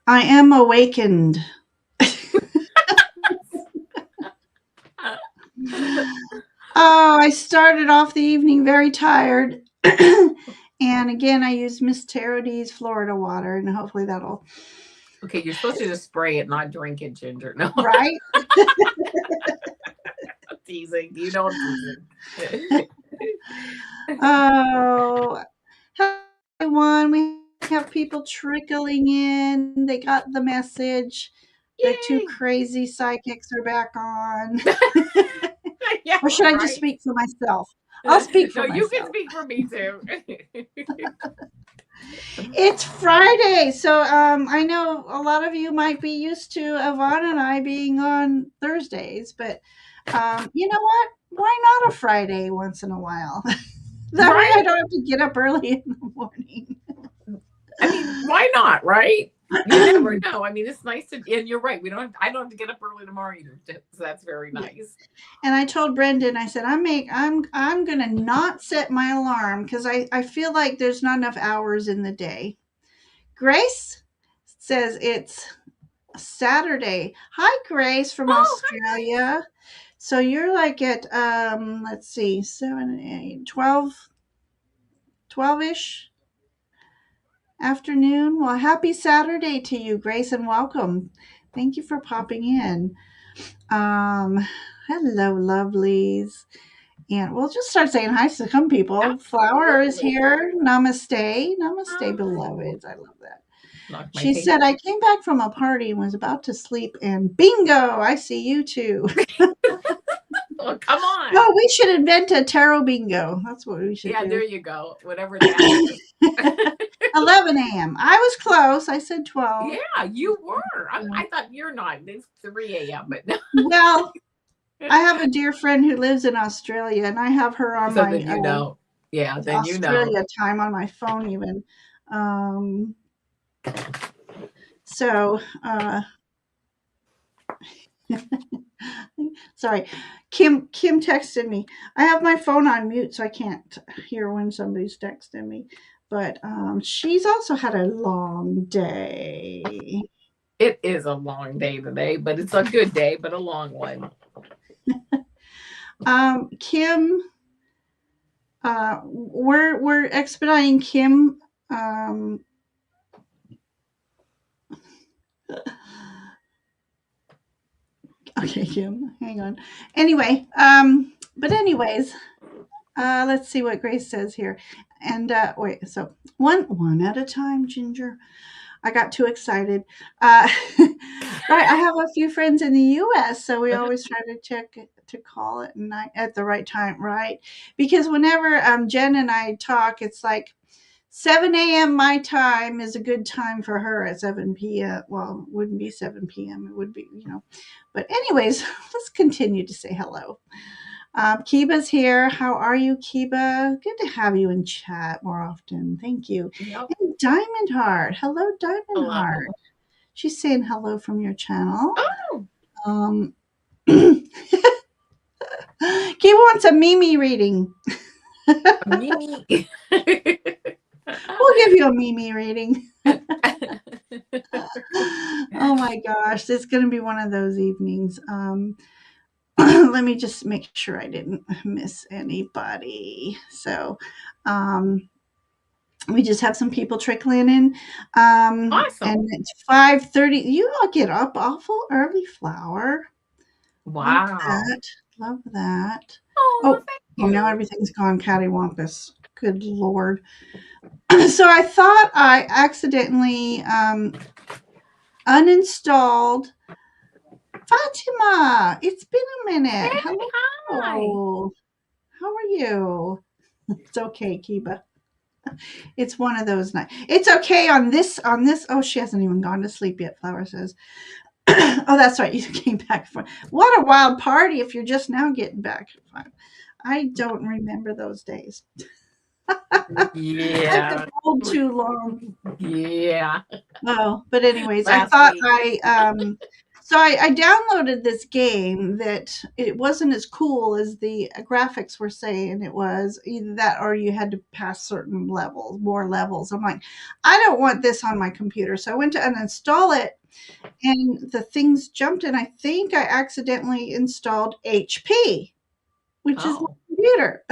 I am awakened. Oh, I started off the evening very tired. And again, I used Miss Tara D's Florida water, and hopefully that'll. Okay, you're supposed to just spray it, not drink it, Ginger. No, Right? I'm teasing. You know I'm teasing. Oh, hello, everyone. We have people trickling in. They got the message. The two Yay! crazy psychics are back on. Yeah, Or should I just right. speak for myself? I'll speak No, for you can myself. speak for me too. It's Friday, so I know a lot of you might be used to Avana and I being on Thursdays, but you know what? Why not a Friday once in a while? That way I Right? don't have to get up early in the morning. I mean, why not? Right? You never know. I mean, it's nice to, and you're right. We don't. I don't have to get up early tomorrow either. So that's very Yeah. nice. And I told Brendan, I said, I'm gonna not set my alarm because I feel like there's not enough hours in the day. Grace says it's Saturday. Hi, Grace from Oh, hi, Grace. Australia. So you're like at let's see, 7, 8, 12-ish afternoon. Well, happy Saturday to you, Grace, and welcome. Thank you for popping in. Um, hello, lovelies. And we'll just start saying hi to some people. Flower is Absolutely. here. Namaste. Namaste, Oh, beloveds. I love that. knock my She face. said, I came back from a party and was about to sleep, and bingo, I see you too. Oh, come on. Oh, we should invent a tarot bingo. That's what we should Yeah, there do. you go. Whatever that is. 11 a.m. I was close. I said 12. Yeah, you were. So, I thought you're not. It's 3 a.m., but no. well, I have a dear friend who lives in Australia, and I have her on So my then you know. Yeah, then you know. Australia time on my phone, even. Um, so, sorry, Kim texted me. I have my phone on mute, so I can't hear when somebody's texting me. But she's also had a long day. It is a long day today, but it's a good day, but a long one. Kim, we're expediting Kim. Um, okay, Kim, hang on. Anyway, but anyways, let's see what Grace says here. And wait, so one at a time, Ginger. I got too excited. Right, I have a few friends in the U.S., so we always try to check to call at night at the right time, right? Because whenever Jen and I talk, it's like 7 a.m. my time is a good time for her at 7 p.m. Well, it wouldn't be 7 p.m. It would be, you know. But anyways, let's continue to say hello. Kiba's here. How are you, Kiba? Good to have you in chat more often. Thank you. Yep. And Diamond Heart. Hello, Diamond Heart. Hello. She's saying hello from your channel. Oh, Um, Kiba wants a Mimi reading. Mimi. We'll give you a Mimi reading. Oh my gosh, it's going to be one of those evenings. Let me just make sure I didn't miss anybody. So, um, we just have some people trickling in, Awesome. and it's 5:30. You all get up awful early, Flower. Love Wow. that. Love that. Oh, Oh, thank oh, now you. everything's gone cattywampus. Good lord. So I thought I accidentally uninstalled Fatima. It's been a Hey, minute. hi. Hello. How are you? It's okay, Kiba. It's one of those nights. It's okay on this. Oh, she hasn't even gone to sleep yet. Flower says. Oh, that's right. You came back for what a wild party. If you're just now getting back, I don't remember those days. I've been Yeah. old too long. Yeah. Oh, but anyways, I Last thought week. I So I downloaded this game that it wasn't as cool as the graphics were saying it was. Either that or you had to pass certain levels, more levels. I'm like, I don't want this on my computer. So I went to uninstall it and the things jumped and I think I accidentally installed HP, which is my Oh, computer.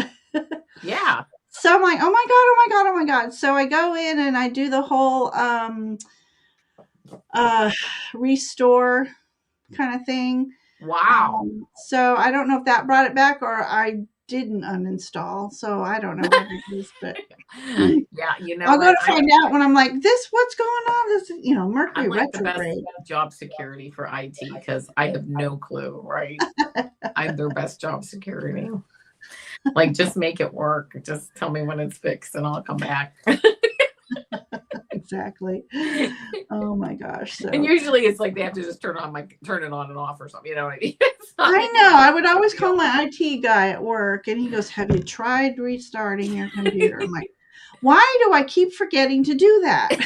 yeah. So I'm like, oh my God, oh my God, oh my God. So I go in and I do the whole uh, restore kind of thing. Wow. So I don't know if that brought it back or I didn't uninstall. So I don't know what it is, but Yeah, you know I'll go what? to find out when I'm like, this, what's going on? This, I'm Mercury like the best retrograde. job security for IT because I have no clue, right? I'm their best job security. Like, just make it work. Just tell me when it's fixed and I'll come back. Exactly. Oh my gosh. And So usually it's like they have to just turn it on and off or something. You know what I mean? It's not I like know. I would a big always call deal. my IT guy at work and he goes, have you tried restarting your computer? I'm like, why do I keep forgetting to do that?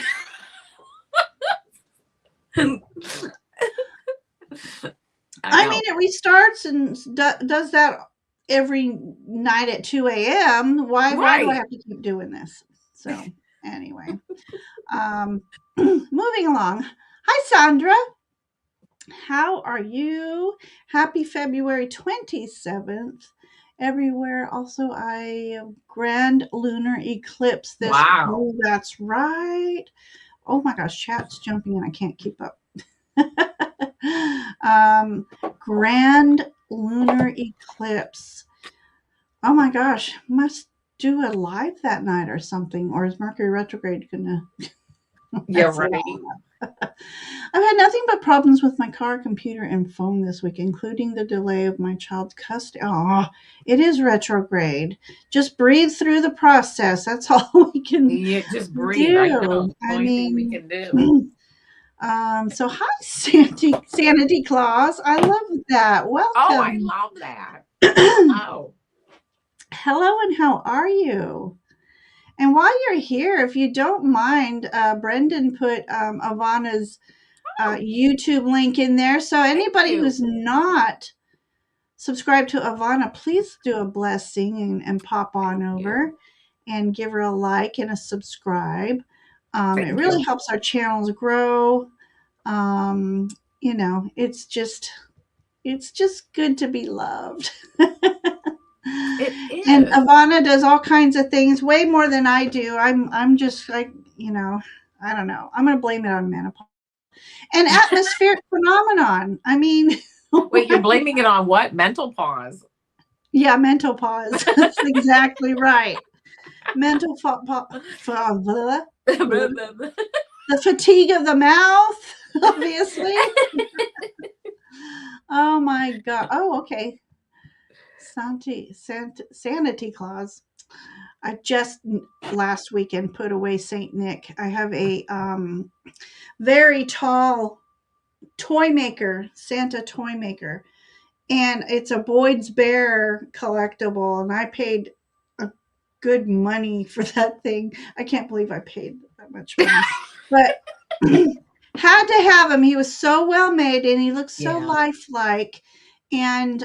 I I mean, know. it restarts and does that every night at 2 a.m. Why do I Right. have to keep doing this? So anyway, um, moving along. Hi, Sandra. How are you? Happy February 27th. Everywhere. Also, I grand lunar eclipse this. Wow. Oh, that's right. Oh my gosh, chat's jumping and I can't keep up. um, grand lunar eclipse. Oh my gosh, must do a live that night or something. Or is Mercury retrograde gonna Yeah, mess it right. all up? I've had nothing but problems with my car, computer, and phone this week, including the delay of my child's custody. Oh, it is retrograde. Just breathe through the process. That's all we can Yeah, just breathe. I know. do. It's the I only thing we mean, can do. so hi, Sanity Claus. I love that. Oh, I Welcome. love that. Hello. Hello, and how are you? And while you're here, if you don't mind, Brendan put Avana's Oh, YouTube link in there. So thank anybody you. who's not subscribed to Avana, please do a blessing and pop on Thank you. over and give her a like and a subscribe. It Thank really you. helps our channels grow. Um, it's just good to be loved. It And is. Ivana does all kinds of things, way more than I do. I'm just like, I don't know. I'm going to blame it on menopause and atmospheric phenomenon. I mean, Wait, you're blaming it on what? Mental pause. yeah, mental pause. That's exactly right. Mental the fatigue of the mouth, obviously. Oh my god. Oh, okay. Sanity Claus. I just last weekend put away Saint Nick. I have a very tall toy maker, Santa toy maker, and it's a Boyd's Bear collectible, and I paid a good money for that thing. I can't believe I paid that much money, but had to have him. He was so well made, and he looks so Yeah. lifelike. And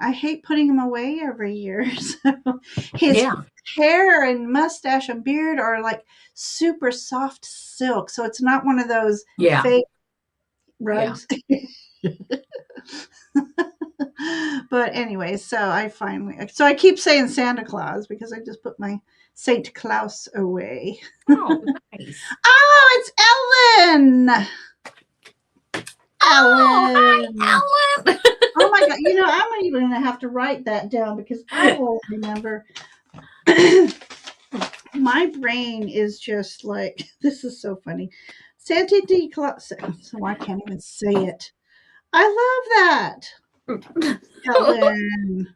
I hate putting him away every year. So his Yeah. hair and mustache and beard are like super soft silk, so it's not one of those Yeah. fake Yeah. rugs. But anyway, so I keep saying Santa Claus because I just put my Saint Claus away. Oh, nice. Oh, it's Ellen. Oh, Ellen. hi, Ellen. Oh my god, I'm even gonna have to write that down because I won't remember. My brain is just like this is so funny. Santa D Claus. So I can't even say it. I love that, Ellen.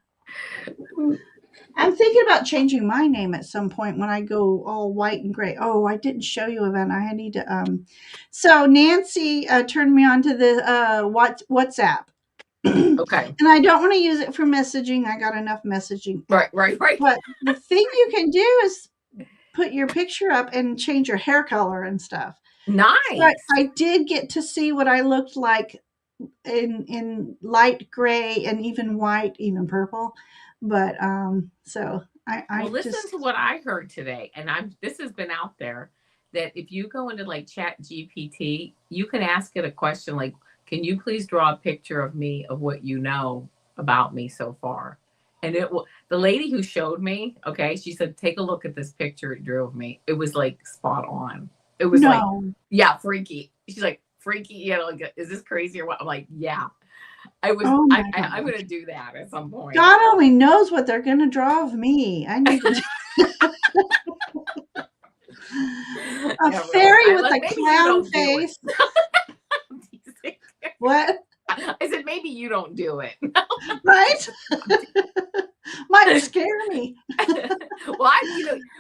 I'm thinking about changing my name at some point when I go all white and gray. Oh, I didn't show you event. I need to. So Nancy turned me on to the WhatsApp, and Okay. I don't want to use it for messaging. I got enough messaging Right, app. right, right. But the thing you can do is put your picture up and change your hair color and stuff. So Nice. I did get to see what I looked like in light gray and even white, even purple. But so Well, I listen to just what I heard today, and I'm this has been out there that if you go into like Chat GPT, you can ask it a question like, "Can you please draw a picture of me of what you know about me so far?" And it will. The lady who showed me, okay, she said, "Take a look at this picture it drew of me." It was like spot on. It was like, no. yeah, freaky. She's like, freaky. You know, like, is this crazy or what? I'm like, yeah. I was. Oh my I'm gonna gosh. do that at some point. God only knows what they're going to draw of me. I need to a Yeah, really. fairy I with like a maybe you clown don't do face. it. What? I said maybe you don't do it. Right? Might scare me. Well,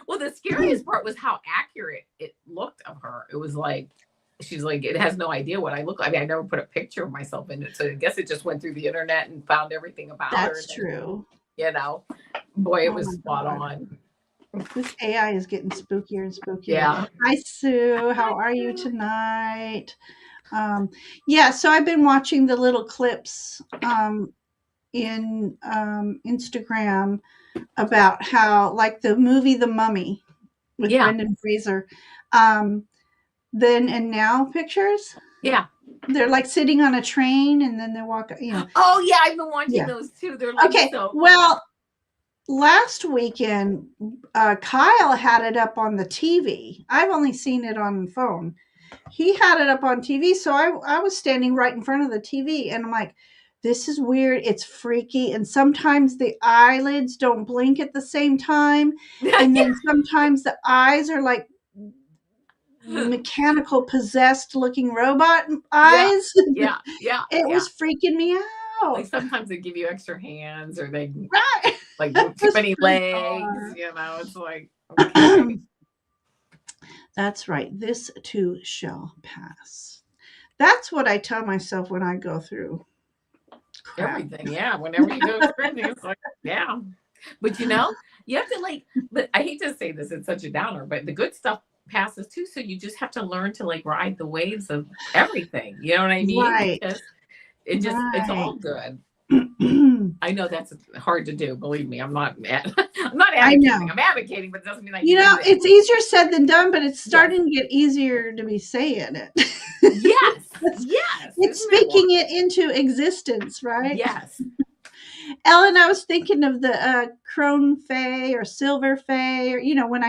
well, the scariest part was how accurate it looked of her. It was like she's like, it has no idea what I look like. I mean, I never put a picture of myself in it, so I guess it just went through the internet and found everything about her. That's And then, true. you know, boy, it Oh was my spot god. on. This AI is getting spookier and spookier. Yeah, Hi, Sue. How are you tonight? Um, yeah, so I've been watching the little clips in Instagram about how, like the movie The Mummy with yeah, Brendan Fraser, um, then and now pictures. yeah. They're like sitting on a train and then they walk, Oh yeah, I've been watching yeah. those too. They're like Okay, so. well, last weekend, Kyle had it up on the TV. I've only seen it on the phone. He had it up on TV, so I was standing right in front of the TV, and I'm like, "This is weird. It's freaky." And sometimes the eyelids don't blink at the same time, and then sometimes the eyes are like mechanical, possessed looking robot Yeah, eyes. yeah, yeah, It yeah. was freaking me Like out. sometimes they give you extra hands or they Right? like It too was many legs, bizarre. it's like, okay. That's right. This too shall pass. That's what I tell myself when I go through crap. Everything, yeah. Whenever you go crazy, it's like, yeah. But you have to like, but I hate to say this, it's such a downer, but the good stuff passes too. So you just have to learn to like ride the waves of everything. You know what I mean? Right. Because it's Right. all good. I I know that's hard to do. Believe me, I'm not mad. I'm not advocating. know. I'm advocating, but it doesn't mean I can do it. It's easier said than done, but it's Yes. starting to get easier to be saying it. Yes. it's, Yes. it's Isn't that speaking what? it into existence, right? Yes. Ellen, I was thinking of the crone fay or silver fay, or when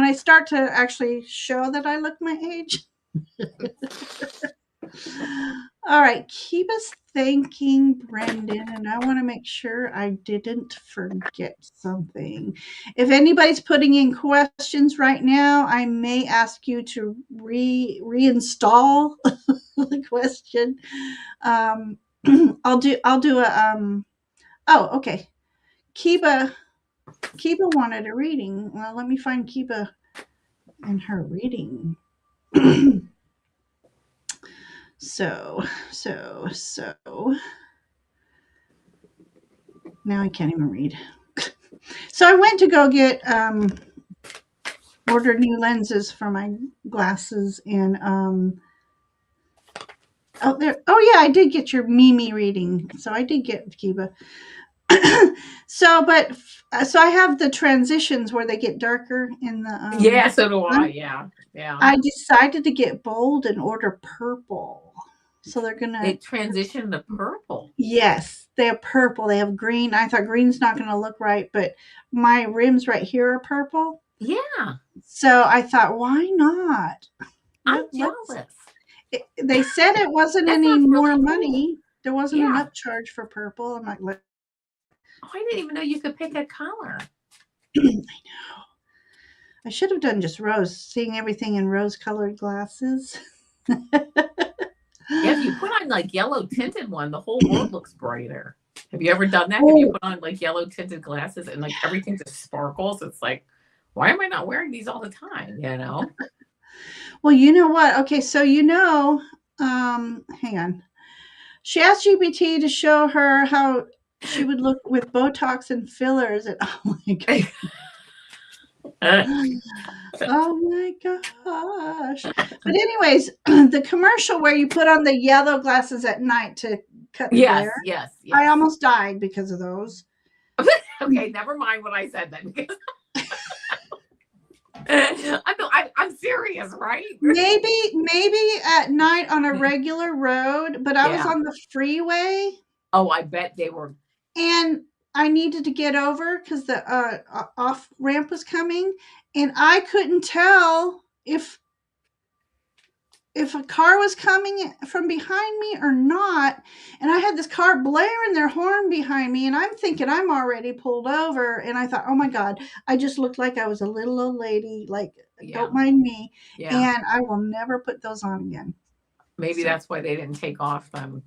I start to actually show that I look my age. All right, keep us thanking Brendan, and I want to make sure I didn't forget something. If anybody's putting in questions right now, I may ask you to reinstall the question. Um, I'll do a oh, okay. Kiba Kiba wanted a reading. Well, let me find Kiba and her reading. so so now I can't even read. So I went to go get order new lenses for my glasses and oh yeah, I did get your Mimi reading. So I did get Kiba. So I have the transitions where they get darker in the Yeah, so do I. one. Yeah. Yeah. I decided to get bold and order purple. So they're gonna They transitioned to purple. yes, they have purple. They have green. I thought green's not gonna look right, but my rims right here are purple. Yeah. So I thought, why not? I'm Let's. jealous. They said it wasn't That any sounds more really cool. money. There wasn't an Yeah. upcharge for purple. I'm like, Oh, I didn't even know you could pick a color. I should have done just rose, seeing everything in rose-colored glasses. Yeah, if you put on like yellow tinted one, the whole world looks brighter. Have you ever done that? Have you Oh, put on like yellow tinted glasses and like everything just sparkles? It's like, why am I not wearing these all the time? well, you know what? Okay, so hang on. She asked GPT to show her how she would look with Botox and fillers, and oh my god, Oh my gosh. But anyways, the commercial where you put on the yellow glasses at night to cut the Yes, glare, yes, I yes. almost died because of those. Okay, never mind what I said then because I'm serious, right? Maybe at night on a regular road, but I was Yeah. on the freeway Oh, I bet they were. and I needed to get over because the off ramp was coming, and I couldn't tell if a car was coming from behind me or not. And I had this car blaring their horn behind me, and I'm thinking I'm already pulled over. And I thought, oh my God, I just looked like I was a little old lady, like, Yeah, don't mind me. yeah. And I will never put those on again. Maybe So that's why they didn't take off them,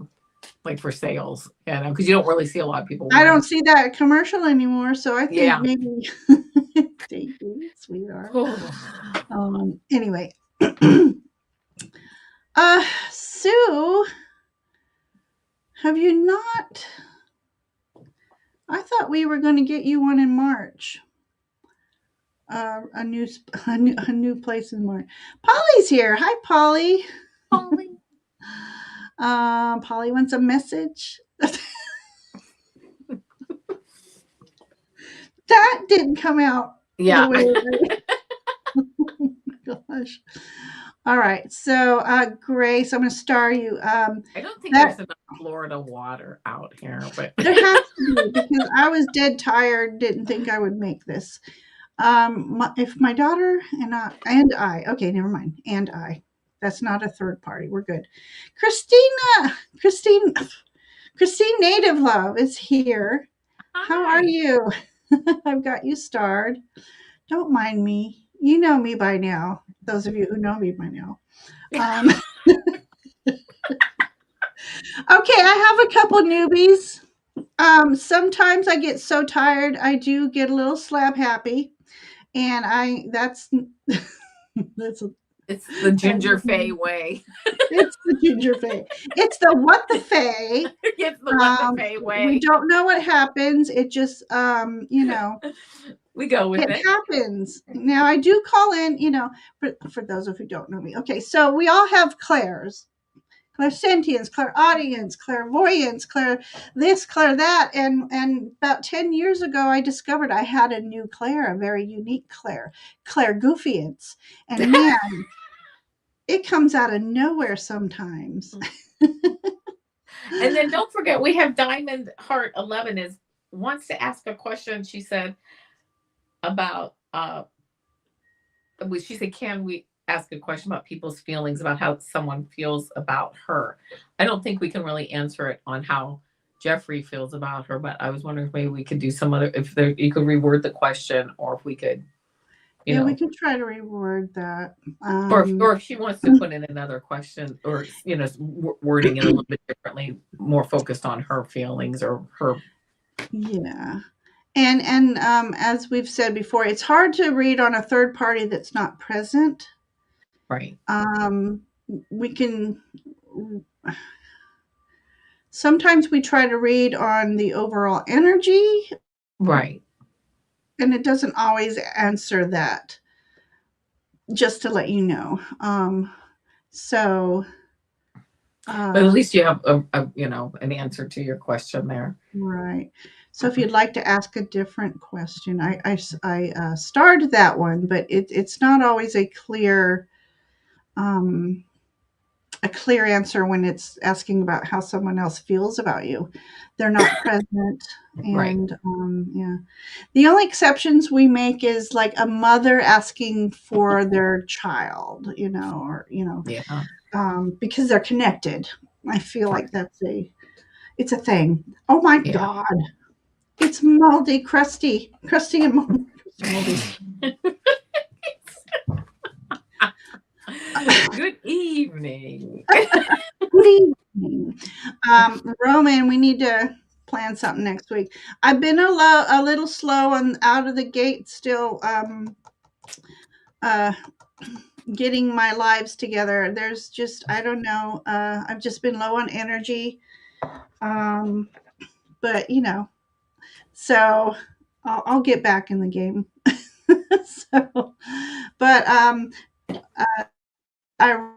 like for sales. Yeah, because you don't really see a lot of people I wearing. don't see that commercial anymore. So I think Yeah. maybe, thank you, sweetheart. Oh, Anyway, Sue, have you not? I thought we were going to get you one in March. A new place in March. Polly's here. Hi, Polly. Polly. Polly wants a message. That didn't come out the Yeah. way. Oh my gosh. All right. So, Grace, I'm going to star you. I don't think That there's enough Florida water out here, but there has to be because I was dead tired. Didn't think I would make this. If my daughter and I, okay, never mind, and I, that's not a third party. We're good. Christina, Christine, Christine Native Love is here. How are hi. you? I've got you starred. Don't mind me. You know me by now. Those of you who know me by now. Um, okay, I have a couple newbies. Sometimes I get so tired, I do get a little slap happy, and I that's a, It's the Ginger Fay that, way. it's the ginger fay. It's the what the fay. It's the what the Fay We way. don't know what happens. It just, We go with it it. happens. Now I do call in, for those of you who don't know me. Okay, so we all have clairs, clairsentience, clairaudience, clairvoyance, clair this, clair that, and about 10 years ago, I discovered I had a new clair, a very unique clair, clairgoofiance, and man, it comes out of nowhere sometimes. And then don't forget, we have Diamond Heart 11 is wants to ask a question. She said about she said, can we ask a question about people's feelings about how someone feels about her? I don't think we can really answer it on how Jeffrey feels about her, but I was wondering if maybe we could do some other, if there, you could reword the question, or if we could, you Yeah, we know, could try to reword that. or if she wants to put in another question, or wording it a little bit differently, more focused on her feelings or her. Yeah. And as we've said before, it's hard to read on a third party that's not present. Right. Um, we can sometimes we try to read on the overall energy, Right. and it doesn't always answer that. Just to let you know. So But at uh, least you have an answer to your question there. right. So if you'd like to ask a different question, I started that one, but it's not always um, a clear answer when it's asking about how someone else feels about you. They're not present, Right. and yeah. The only exceptions we make is like a mother asking for their child, Yeah. because they're connected. I feel Right. like it's a thing. Oh my Yeah. god, it's moldy, crusty and moldy. Good evening. Good evening, Roman. We need to plan something next week. I've been a little slow on out of the gate still. Uh, Getting my lives together. There's just I don't know. I've just been low on energy. Um, but so I'll get back in the game. So, but I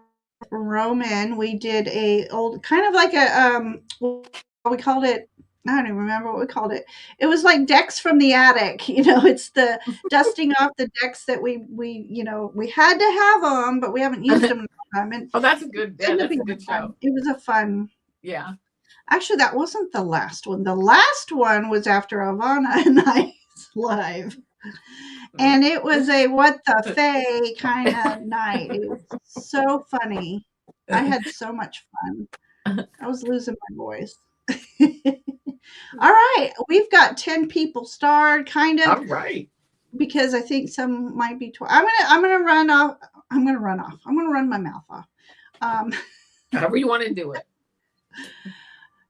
Roman, we did a old kind of like a we called it. I don't even remember what we called it. It was like decks from the attic. It's the dusting off the decks that we had to have them, but we haven't used them in a long time. And Oh, that's a good. Yeah, ended up that's a being good fun. show. It was a fun. Yeah. Actually, that wasn't the last one. The last one was after Avana and I's live. And it was a what the fay kind of night. It was so funny. I had so much fun. I was losing my voice. All right, we've got 10 people starred, kind of, All right. because I think some might be. I'm gonna run off. I'm gonna run off. I'm gonna run my mouth off. Um, However you want to do it.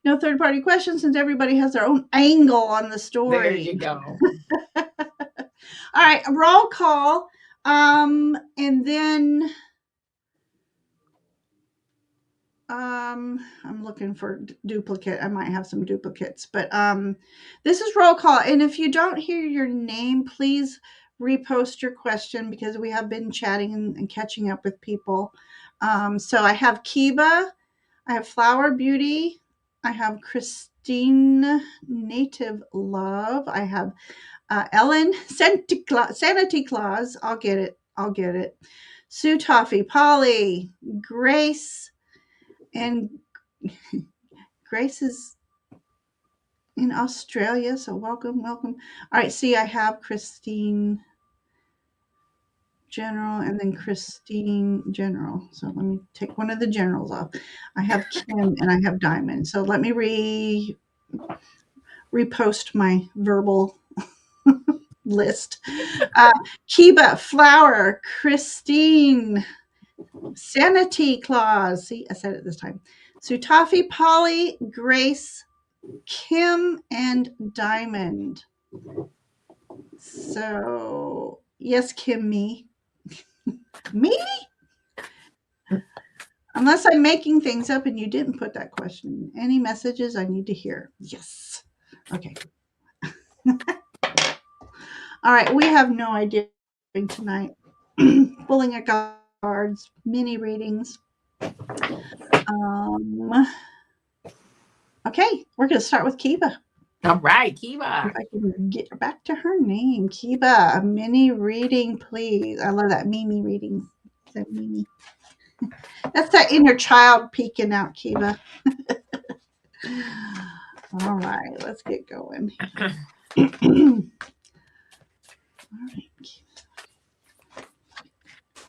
no third party questions since everybody has their own angle on the There you story. go. All right, roll call. And then I'm looking for duplicate. I might have some duplicates, but this is roll call. And if you don't hear your name, please repost your question because we have been chatting and catching up with people. So I have Kiba, I have Flower Beauty, I have Christine Native Love, I have Ellen Sanity Claus. I'll get it. I'll get it. Sue Toffee, Polly, Grace, and Grace is in Australia, so welcome, welcome. All right, see, I have Christine General and then Christine General. So let me take one of the generals off. I have Kim and I have Diamond. So let me repost my verbal list. Uh, Kiba, Flower, Christine, Sanity Claus. See, I said it this time. Sutafi, Polly, Grace, Kim, and Diamond. So, yes, Kim, me. Me? Unless I'm making things up and you didn't put that question. Any messages I need to hear? Yes. Okay. All right. We have no idea tonight. Pulling a cards, mini readings. Um, okay. We're going to start with Kiba. All right, If Kiva. I can get back to her name, Kiba, a mini reading, please. I love that Mimi reading. That Mimi. That's that inner child peeking out, Kiba. All right, let's get going. All right.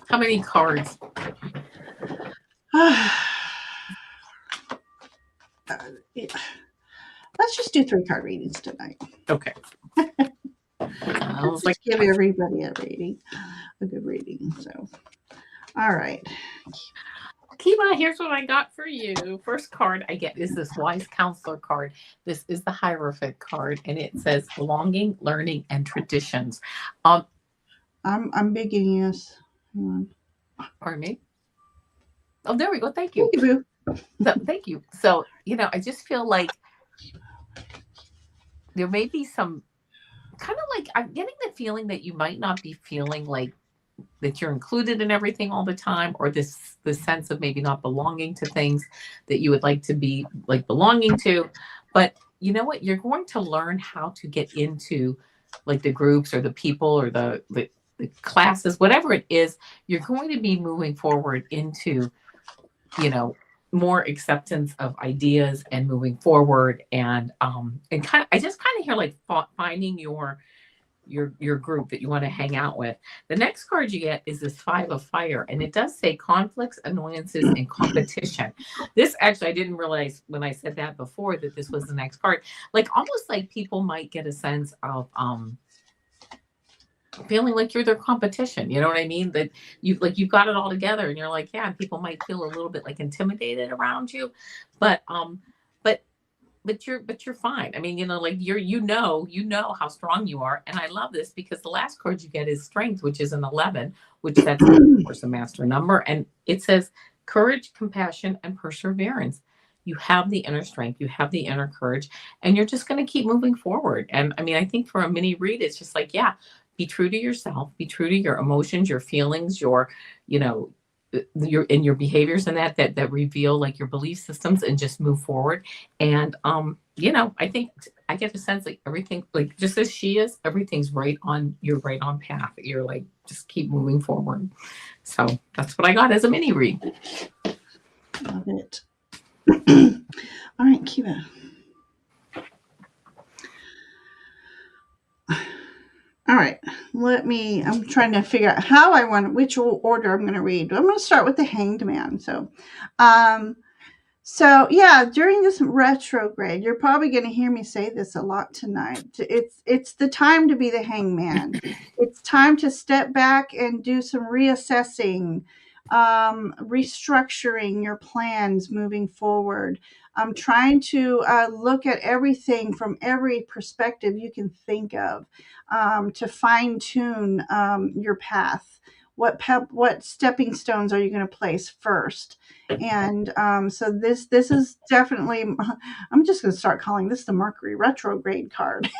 How many cards? Let's just do 3 card readings tonight. Okay. I Let's was like, just give everybody a reading, a good reading. So, all right. Kiva, here's what I got for you. First card I get is this Wise Counselor card. This is the Hierophant card, and it says belonging, learning, and traditions. Um, I'm beginning yes. Hang on. pardon me. Oh, there we go. Thank you. Thank you, boo. So, thank you. So, I just feel like there may be some kind of like I'm getting the feeling that you might not be feeling like that you're included in everything all the time, or this sense of maybe not belonging to things that you would like to be like belonging to. But you know what? You're going to learn how to get into like the groups or the people or the classes, whatever it is. You're going to be moving forward into you know more acceptance of ideas and moving forward and kind of I just kind of hear like finding your group that you want to hang out with. The next card you get is this 5 of Fire, and it does say conflicts, annoyances, and competition. This actually I didn't realize when I said that before that this was the next card. Like almost like people might get a sense of feeling like you're their competition. You know what I mean? That you've got it all together and you're like, yeah, and people might feel a little bit like intimidated around you. But but but you're fine. I mean, like you know how strong you are. And I love this because the last card you get is Strength, which is an 11, which that's of course a master number. And it says courage, compassion, and perseverance. You have the inner strength, you have the inner courage, and you're just going to keep moving forward. And I mean, I think for a mini read, it's just like, yeah, be true to yourself, be true to your emotions, your feelings, your, you know, your behaviors and that reveal like your belief systems, and just move forward. And I think I get a sense like everything, like just as she is, everything's right on, you're right on path. You're like, just keep moving forward. So that's what I got as a mini read. Love it. All right, Kiva. All right, I'm trying to figure out which order I'm going to read. I'm going to start with the Hanged Man. Um, So yeah, during this retrograde, you're probably going to hear me say this a lot tonight. It's the time to be the hangman. It's time to step back and do some reassessing, restructuring your plans moving forward. I'm trying to look at everything from every perspective you can think of, to fine tune your path. What stepping stones are you going to place first? And so this is definitely, I'm just going to start calling this the Mercury retrograde card.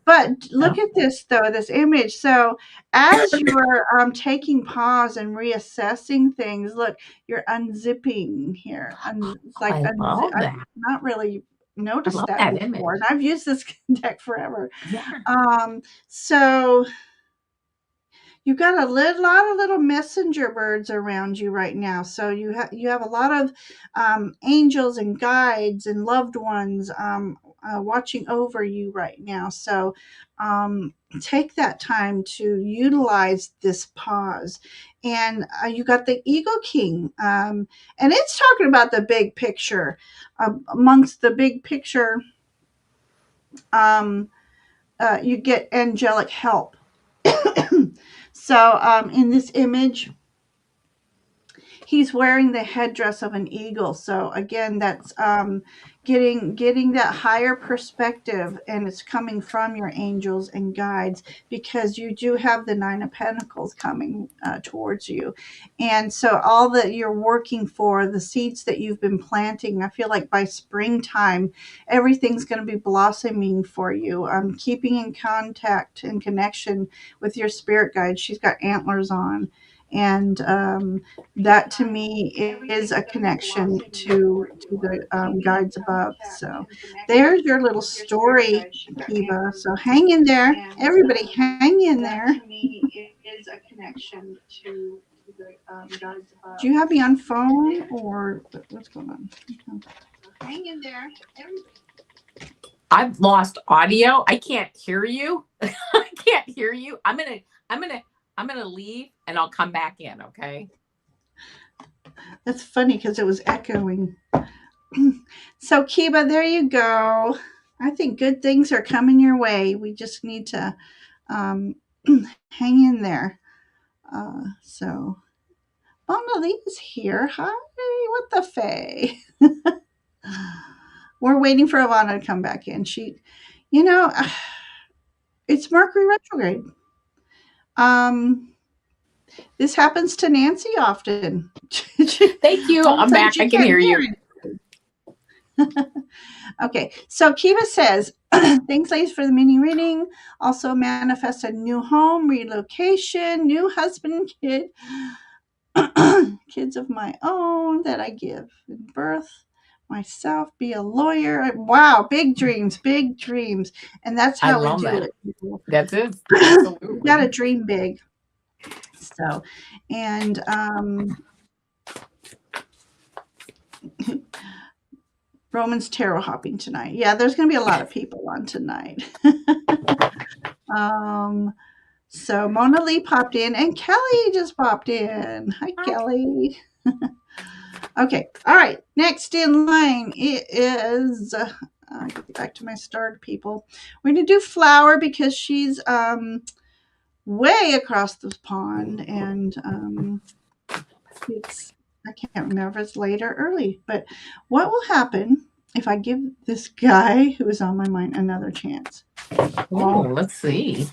But Yeah. look at this though, this image. So as you're taking pause and reassessing things, look, you're unzipping here, and it's Oh, like I love I've that. not really I noticed love that that before, image. and I've used this deck forever. Yeah. So you've got lot of little messenger birds around you right now. So you have a lot of angels and guides and loved ones watching over you right now. So take that time to utilize this pause. And you got the Eagle King, and it's talking about the big picture. Amongst the big picture, um, you get angelic help. So in this image, he's wearing the headdress of an eagle. So again, that's getting that higher perspective, and it's coming from your angels and guides, because you do have the Nine of Pentacles coming towards you. And so all that you're working for, the seeds that you've been planting, I feel like by springtime everything's going to be blossoming for you. Keeping in contact and connection with your spirit guide. She's got antlers on, and that to me is a connection to the guides above. So there's your little story, Kiva. So hang in there, everybody, hang in there. Do you have me on phone, or what's going on? Hang in there, everybody. I've lost audio. I can't hear you. I can't hear you. I'm gonna leave and I'll come back in, okay? That's funny because it was echoing. So Kiva, there you go. I think good things are coming your way. We just need to um, hang in there. So Mona Lee's here. Hi, what the Faye? We're waiting for Avana to come back in. You know, it's Mercury retrograde. Um, this happens to Nancy often. Thank you. All of a I'm sudden, back. she I can can't hear hear you. anything. Okay, so Kiva says, thanks, ladies, for the mini reading. Also manifest a new home, relocation, new husband, kid, kids of my own that I give in birth, myself, be a lawyer. Wow, big dreams, big dreams. And that's I how we love do that. it, people. That's it. We got to Absolutely. dream big. So, and Roman's tarot hopping tonight. Yeah, there's going to be a lot of people on tonight. um, So Mona Lee popped in, and Kelly just popped in. Hi, Kelly. Okay, all right. Next in line it is. I'll get back to my starred people. We're gonna do Flower because she's way across the pond, and it's I can't remember if it's late or early. But what will happen if I give this guy who is on my mind another chance? Oh, let's see.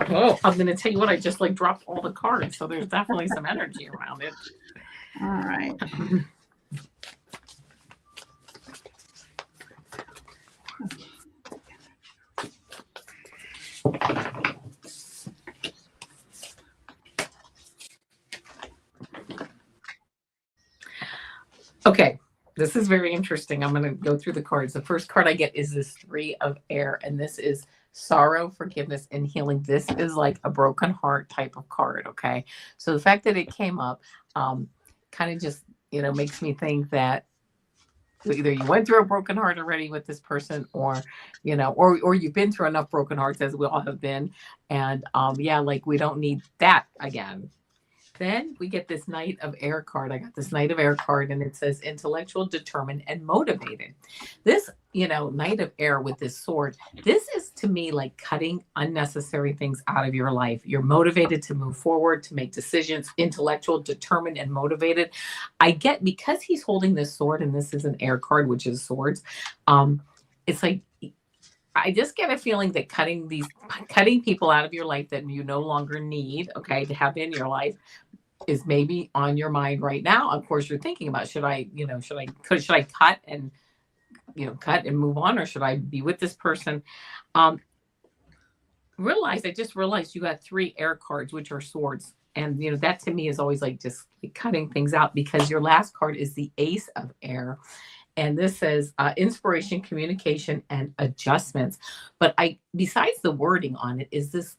Oh, I'm gonna tell you what, I just like dropped all the cards, so there's definitely some energy around it. All right. Okay, this is very interesting. I'm going to go through the cards. The first card I get is this Three of Air, and this is sorrow, forgiveness, and healing. This is like a broken heart type of card. Okay, so the fact that it came up, um, kind of just makes me think that either you went through a broken heart already with this person, or or you've been through enough broken hearts, as we all have been, and yeah, like we don't need that again. Then we get this Knight of Air card. I got this Knight of Air card, and it says intellectual, determined, and motivated. This, Knight of Air with this sword, this is to me like cutting unnecessary things out of your life. You're motivated to move forward, to make decisions, intellectual, determined, and motivated. I get, because he's holding this sword, and this is an air card, which is swords. It's like, I just get a feeling that cutting people out of your life that you no longer need, okay, to have in your life, is maybe on your mind right now. Of course, you're thinking about, should I cut and cut and move on, or should I be with this person? Um, I just realized you got three air cards, which are swords. And that to me is always like just like cutting things out, because your last card is the Ace of Air, and this says inspiration, communication, and adjustments. But besides the wording on it, is this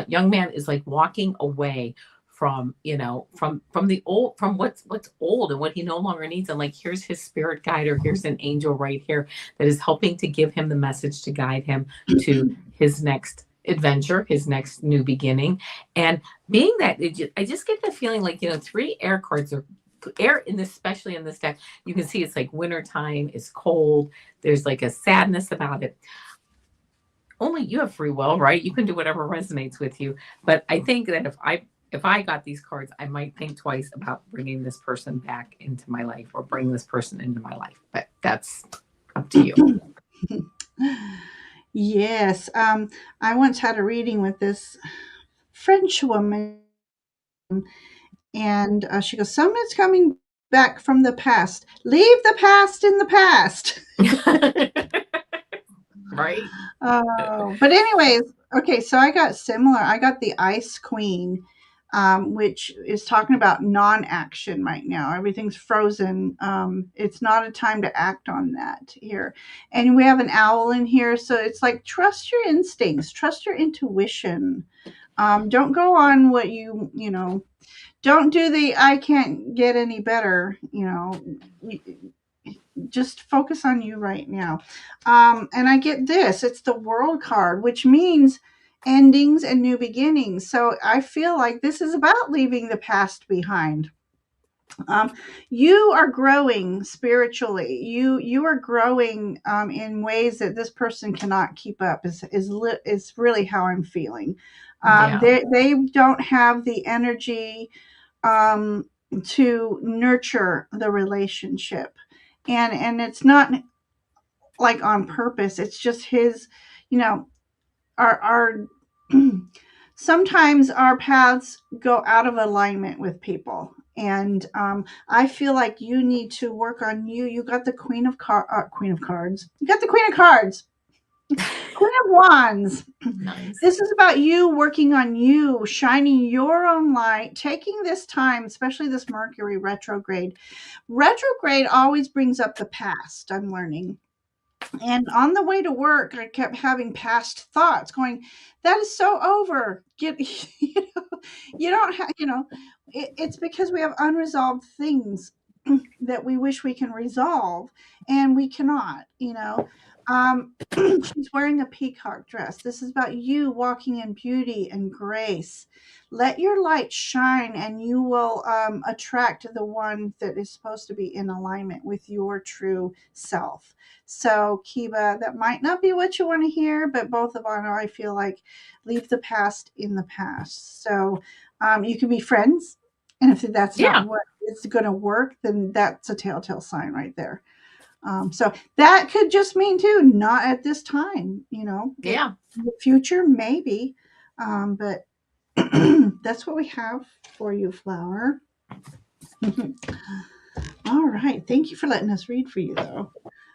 young man is like walking away from from the old, from what's old and what he no longer needs, and like here's his spirit guide, or here's an angel right here that is helping to give him the message to guide him to his next adventure, his next new beginning. And being that, I just get the feeling like three air cards are air in this, especially in this deck. You can see it's like wintertime, it's cold, there's like a sadness about it. Only you have free will, right? You can do whatever resonates with you. But I think that if I got these cards, I might think twice about bringing this person back into my life, or bring this person into my life. But that's up to you. Yes. I once had a reading with this French woman, and she goes, "Someone's coming back from the past. Leave the past in the past." Right? Oh, but anyways, okay, so I got similar. I got the Ice Queen, which is talking about non-action right now. Everything's frozen. It's not a time to act on that here. And we have an owl in here, so it's like trust your instincts, trust your intuition. Don't go on what don't do the I can't get any better, just focus on you right now. And I get this, it's the World card, which means endings and new beginnings. So I feel like this is about leaving the past behind. um, you are growing spiritually, you are growing in ways that this person cannot keep up, is really how I'm feeling. Yeah. They don't have the energy um, to nurture the relationship, and it's not like on purpose. It's just his, you know, our sometimes our paths go out of alignment with people, and I feel like you need to work on you. You got the Queen of Cards. You got the Queen of Cards. Queen of Wands. Nice. This is about you working on you, shining your own light, taking this time, especially this Mercury retrograde. Retrograde always brings up the past, I'm learning. And on the way to work, I kept having past thoughts going, that is so over. Get, you don't have, it's because we have unresolved things that we wish we can resolve, and we cannot, she's wearing a peacock dress. This is about you walking in beauty and grace. Let your light shine, and you will attract the one that is supposed to be in alignment with your true self. So, Kiva, that might not be what you want to hear, but both of Anna, I feel like, leave the past in the past. So, you can be friends, and if that's not Yeah. what is going to work, then that's a telltale sign right there. So that could just mean too, not at this time, that Yeah. in the future maybe. But that's what we have for you, Flower. All right. Thank you for letting us read for you, though.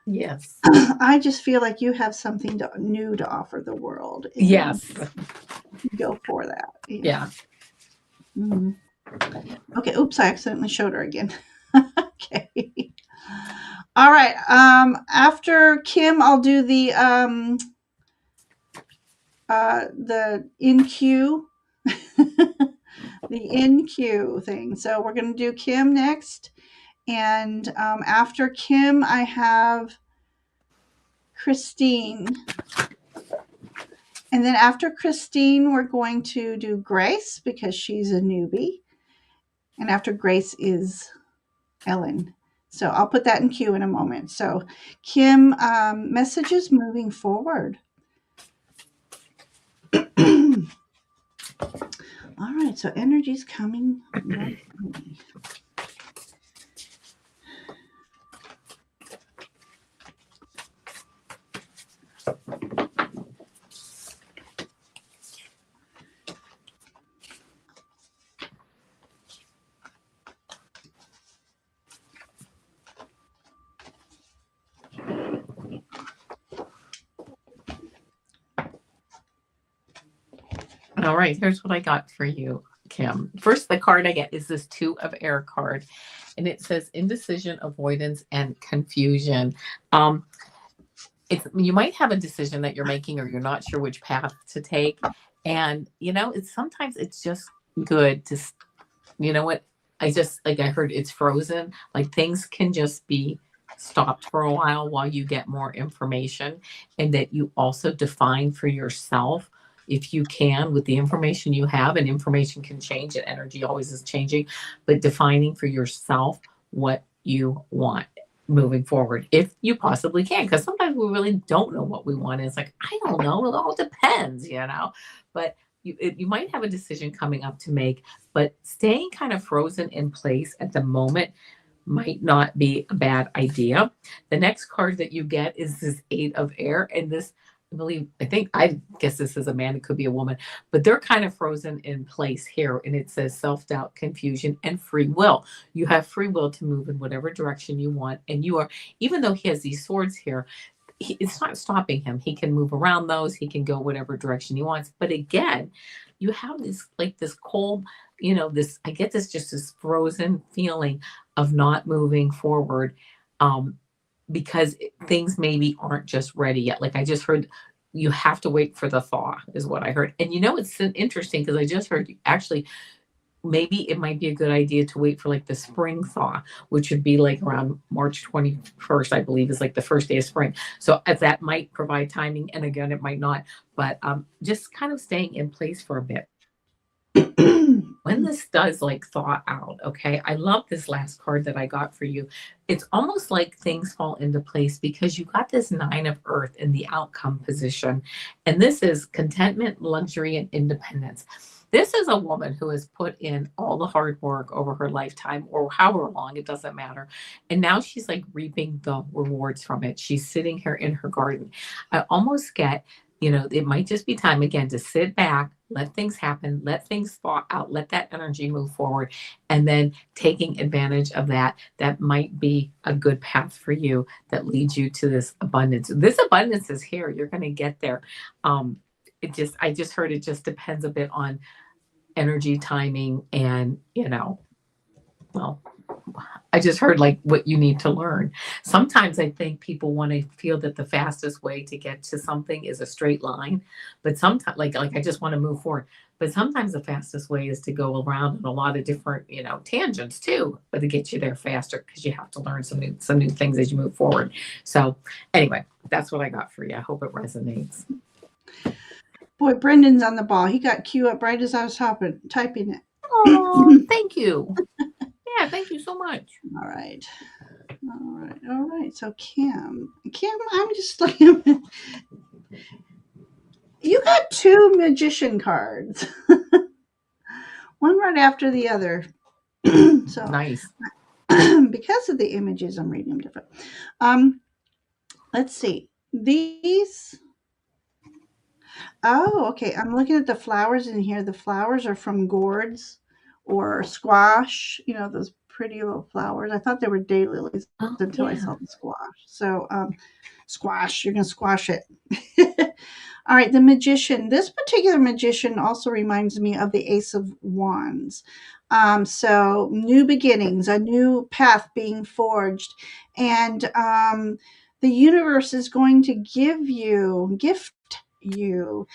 Yes. I just feel like you have something new to offer the world, and Yes. go for that. Yeah. Mhm. Okay. Oops, I accidentally showed her again. Okay. All right. After Kim, I'll do the in queue, the in queue thing. So we're going to do Kim next, and after Kim, I have Christine, and then after Christine, we're going to do Grace because she's a newbie, and after Grace is Ellen. So I'll put that in queue in a moment. So Kim, messages moving forward. All right, so energy's coming right for me. All right, here's what I got for you, Kim. First, the card I get is this Two of Air card, and it says indecision, avoidance, and confusion. Um, you might have a decision that you're making, or you're not sure which path to take, and it's sometimes it's just good to, what I heard it's frozen. Like things can just be stopped for a while you get more information, and that you also define for yourself, if you can, with the information you have. And information can change, and energy always is changing, but defining for yourself what you want moving forward, if you possibly can, because sometimes we really don't know what we want. It's like, I don't know, it all depends. But you might have a decision coming up to make, but staying kind of frozen in place at the moment might not be a bad idea. The next card that you get is this Eight of Air, and this, I guess this is a man, it could be a woman, but they're kind of frozen in place here. And it says self doubt, confusion, and free will. You have free will to move in whatever direction you want. And you are, even though he has these swords here, it's not stopping him. He can move around those, he can go whatever direction he wants. But again, you have this, like, this cold, I get this, just this frozen feeling of not moving forward, um, because things maybe aren't just ready yet. Like I just heard, you have to wait for the thaw, is what I heard. And it's interesting because I just heard, actually, maybe it might be a good idea to wait for like the spring thaw, which would be like around March 21st, I believe, is like the first day of spring. So that might provide timing, and again, it might not. But just kind of staying in place for a bit when this does like thaw out. Okay, I love this last card that I got for you. It's almost like things fall into place because you got this Nine of Earth in the outcome position, and this is contentment, luxury, and independence. This is a woman who has put in all the hard work over her lifetime, or however long, it doesn't matter, and now she's like reaping the rewards from it. She's sitting here in her garden. I almost get, it might just be time again to sit back, let things happen, let things thaw out, let that energy move forward, and then taking advantage of that. That might be a good path for you that leads you to this abundance. This abundance is here. You're going to get there. I just heard it just depends a bit on energy, timing, and, well, I just heard like what you need to learn. Sometimes I think people want to feel that the fastest way to get to something is a straight line, but sometimes, like I just want to move forward. But sometimes the fastest way is to go around in a lot of different, tangents too, but to get you there faster, because you have to learn some new things as you move forward. So anyway, that's what I got for you. I hope it resonates. Boy, Brendan's on the ball. He got queue up right as I was typing it. Oh, thank you. Yeah, thank you so much. All right. All right. All right. So Kim, I'm just looking. You got two magician cards, one right after the other. So Nice. because of the images, I'm reading them different. Um, let's see. These. Oh, okay. I'm looking at the flowers in here. The flowers are from gourds or squash. Those pretty little flowers. I thought they were daylilies Oh, until I yeah. saw the squash. So, squash. You're gonna squash it. All right, the magician. This particular magician also reminds me of the Ace of Wands. So new beginnings, a new path being forged, and the universe is going to gift you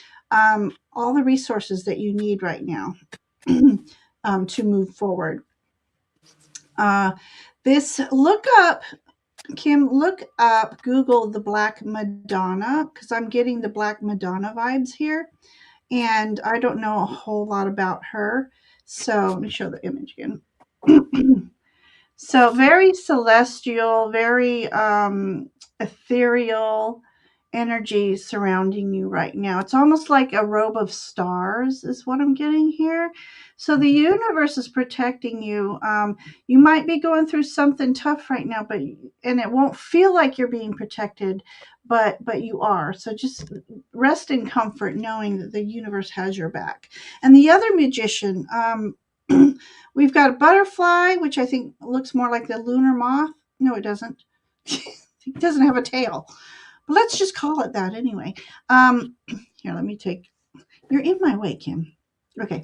all the resources that you need right now to move forward. Uh, this look up Kim, look up, Google the Black Madonna, because I'm getting the Black Madonna vibes here. And I don't know a whole lot about her. So let me show the image again. So very celestial, very ethereal energy surrounding you right now. It's almost like a robe of stars, is what I'm getting here. So the universe is protecting you. You might be going through something tough right now, and it won't feel like you're being protected, but you are. So just rest in comfort, knowing that the universe has your back. And the other magician. We've got a butterfly, which I think looks more like the lunar moth. No, it doesn't. It doesn't have a tail. But let's just call it that anyway. Here, let me take. You're in my way, Kim. Okay.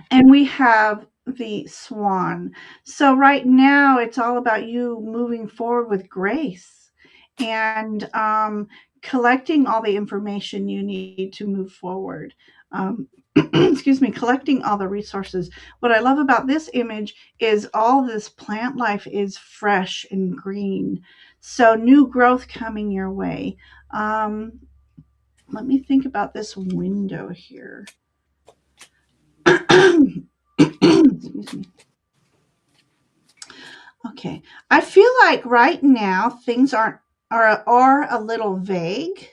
And we have the swan. So right now, it's all about you moving forward with grace and collecting all the information you need to move forward. Excuse me, collecting all the resources. What I love about this image is all this plant life is fresh and green. So new growth coming your way. Let me think about this window here. Excuse me. Okay. I feel like right now things are a little vague.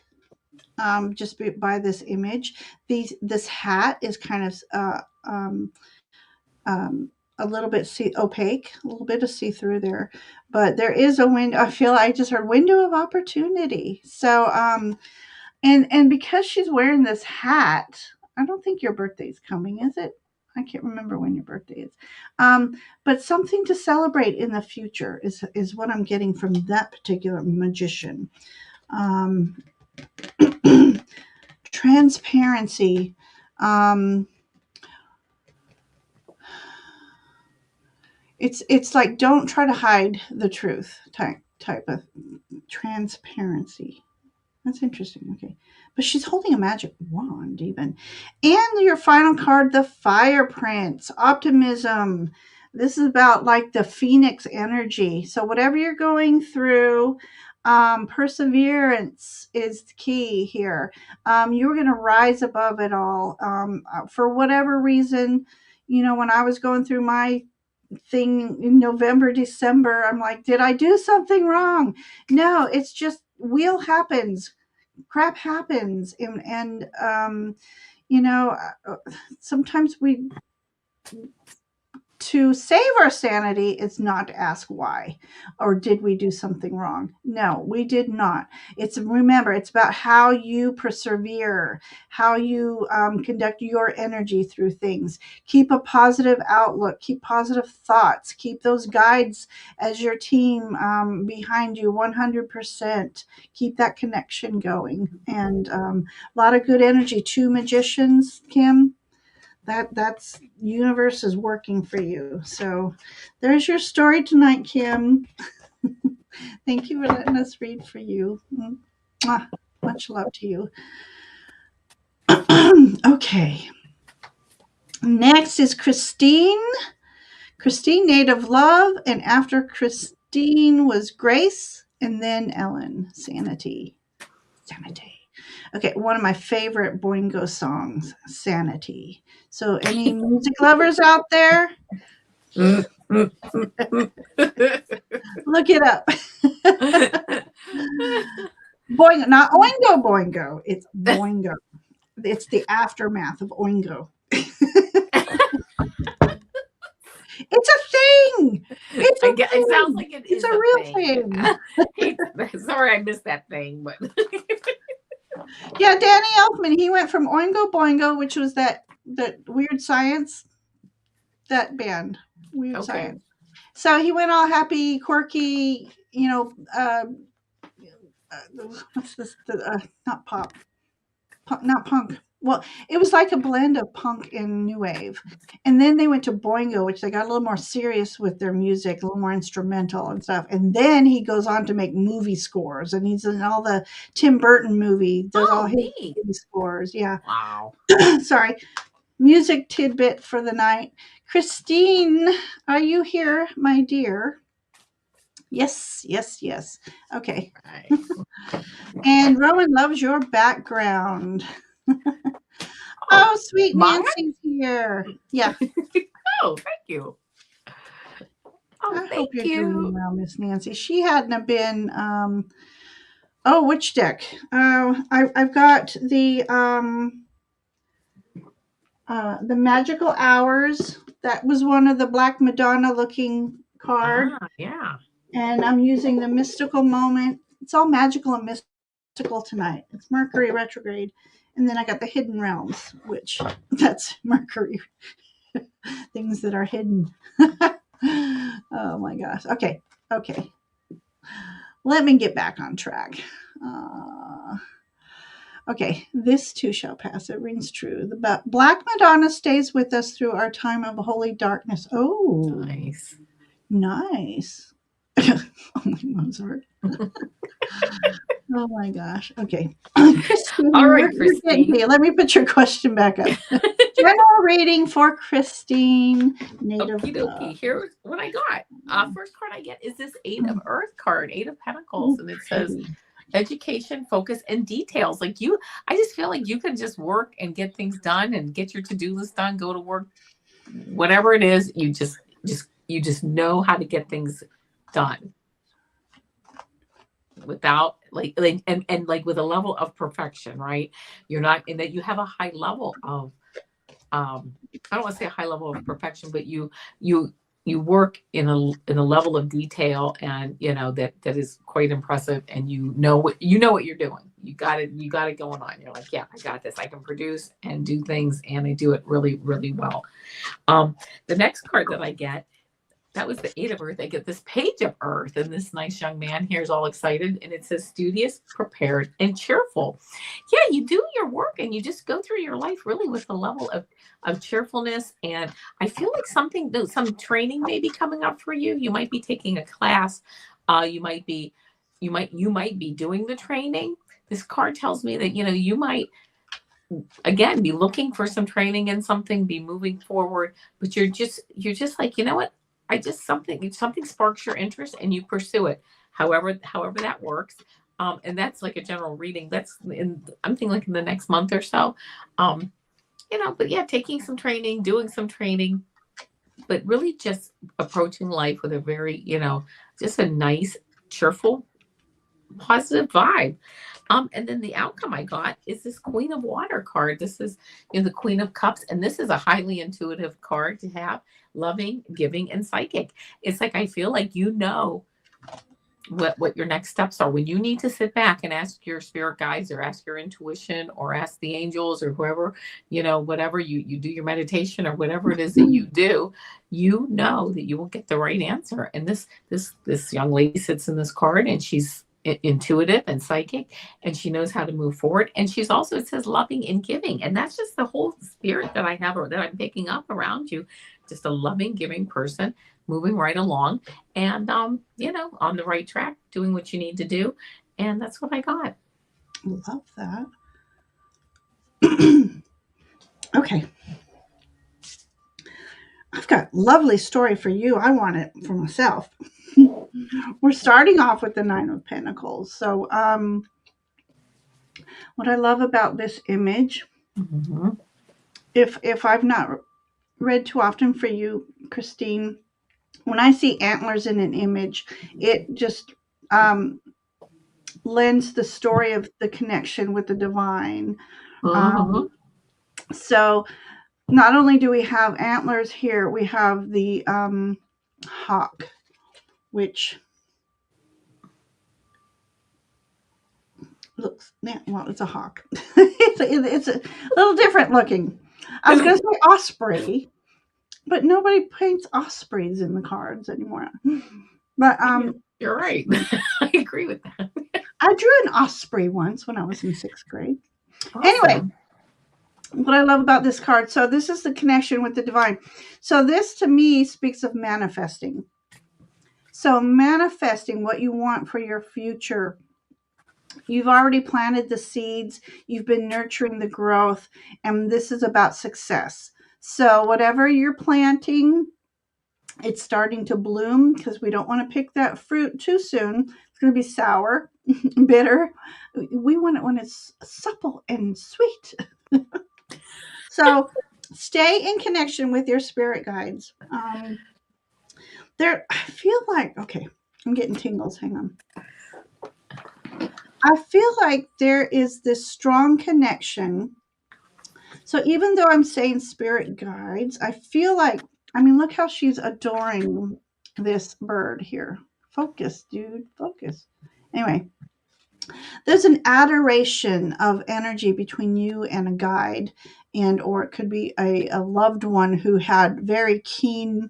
Just by this image, this hat is kind of a little bit opaque, a little bit of see through there, but there is a window. I feel I just heard window of opportunity. So and because she's wearing this hat, I don't think your birthday's coming, is it? I can't remember when your birthday is. But something to celebrate in the future is what I'm getting from that particular magician. Um, transparency. Um, it's like don't try to hide the truth type of transparency. That's interesting. Okay. But she's holding a magic wand, even. And your final card, the Fire Prince, optimism. This is about like the Phoenix energy. So, whatever you're going through, perseverance is key here. You're going to rise above it all. For whatever reason, when I was going through my thing in November, December, I'm like, did I do something wrong? No, it's just wheel happens, crap happens, and you know, sometimes we to save our sanity is not to ask why or did we do something wrong. No, we did not. It's about how you persevere, how you conduct your energy through things. Keep a positive outlook, keep positive thoughts, keep those guides as your team behind you 100%. Keep that connection going, and a lot of good energy. Two magicians, Kim, that's universe is working for you. So there's your story tonight, Kim. Thank you for letting us read for you. Mwah. Much love to you. Okay, next is Christine, native love, and after Christine was Grace, and then Ellen, sanity. Okay, one of my favorite Boingo songs, Sanity. So any music lovers out there, look it up. Boingo, not Oingo Boingo. It's Boingo. It's the aftermath of Oingo. It's a thing. It's a It sounds thing. like it It's is a a real thing. thing. Sorry, I missed that thing, but Yeah, Danny Elfman, he went from Oingo Boingo, which was that weird science, that band, weird okay. science. So he went all happy, quirky, what's this? Not pop. not punk. Well, it was like a blend of punk and new wave. And then they went to Boingo, which they got a little more serious with their music, a little more instrumental and stuff. And then he goes on to make movie scores, and he's in all the Tim Burton movie, does all Oh, his neat. movie scores. Yeah. Wow. Sorry. Music tidbit for the night. Christine, are you here, my dear? Yes, yes, yes. Okay. Right. And Rowan loves your background. Oh, Oh, sweet mine? Nancy's here. Yeah. Oh, thank you. Oh, I thank hope you're doing you. well, Miss Nancy. She hadn't have been. Oh, which deck? I've got the magical hours. That was one of the Black Madonna looking card, Ah, yeah. and I'm using the mystical moment. It's all magical and mystical tonight. It's Mercury retrograde, and then I got the hidden realms, which that's Mercury things that are hidden. Oh my gosh. Okay. Okay. Let me get back on track. Uh, okay. This too shall pass. It rings true. The Black Madonna stays with us through our time of holy darkness. Oh, Nice. nice. Oh, Mozart. Oh my gosh. Okay. All Christine, right, you're getting Christine. me. Let me put your question back up. General reading for Christine, native Okie love. dokie. Here's what I got. First card I get is this Eight of Earth card, Eight of Pentacles, Oh, and it says pretty. education, focus, and details. Like you, I just feel like you can just work and get things done and get your to-do list done, go to work, whatever it is, you just know how to get things done without like and like with a level of perfection, right? You're not, and that you have a high level of I don't want to say a high level of perfection, but you you work in a level of detail, and you know that is quite impressive, and you know what you're doing. You got it going on. You're like, yeah, I got this. I can produce and do things, and I do it really, really well. Um, the next card that I get, that was the Eight of Earth. I get this Page of Earth, and this nice young man here is all excited, and it says studious, prepared, and cheerful. Yeah, you do your work, and you just go through your life really with a level of cheerfulness. And I feel like some training may be coming up for you. You might be taking a class. You might be, you might be doing the training. This card tells me that you might again be looking for some training in something, be moving forward, but you're just like, you know what, I just something sparks your interest and you pursue it, however that works. And that's like a general reading. That's in, I'm thinking like in the next month or so. um but yeah, taking some training, doing some training, but really just approaching life with a very, just a nice, cheerful, positive vibe. And then the outcome I got is this Queen of Water card. This is, the Queen of Cups, and this is a highly intuitive card to have: loving, giving, and psychic. It's like I feel like what your next steps are when you need to sit back and ask your spirit guides, or ask your intuition, or ask the angels, or whoever, whatever you do, your meditation, or whatever it is that you do. You know that you will get the right answer. And this young lady sits in this card, and she's intuitive and psychic, and she knows how to move forward, and she's also, it says, loving and giving, and that's just the whole spirit that I have, or that I'm picking up around you. Just a loving, giving person, moving right along, and on the right track, doing what you need to do. And that's what I got. Love that. Okay. I've got a lovely story for you. I want it for myself. We're starting off with the Nine of Pentacles. So, what I love about this image, Mm-hmm. if I've not read too often for you, Christine, when I see antlers in an image, it just um, lends the story of the connection with the divine. Mm-hmm. Um, so, not only do we have antlers here, we have the hawk, which looks, yeah, well, it's a hawk. It's a little different looking. I was going to say osprey, but nobody paints ospreys in the cards anymore. But You're right. I agree with that. I drew an osprey once when I was in 6th grade. Anyway, Awesome. what I love about this card, so this is the connection with the divine. So this to me speaks of manifesting. So manifesting what you want for your future. You've already planted the seeds, you've been nurturing the growth, and this is about success. So whatever you're planting, it's starting to bloom because we don't want to pick that fruit too soon. It's going to be sour, bitter. We want it when it's supple and sweet. So stay in connection with your spirit guides. I feel like, okay, I'm getting tingles. Hang on. I feel like there is this strong connection. So even though I'm saying spirit guides, I feel like, I mean, look how she's adoring this bird here. Focus, dude, focus. Anyway, there's an adoration of energy between you and a guide, and or it could be a loved one who had very keen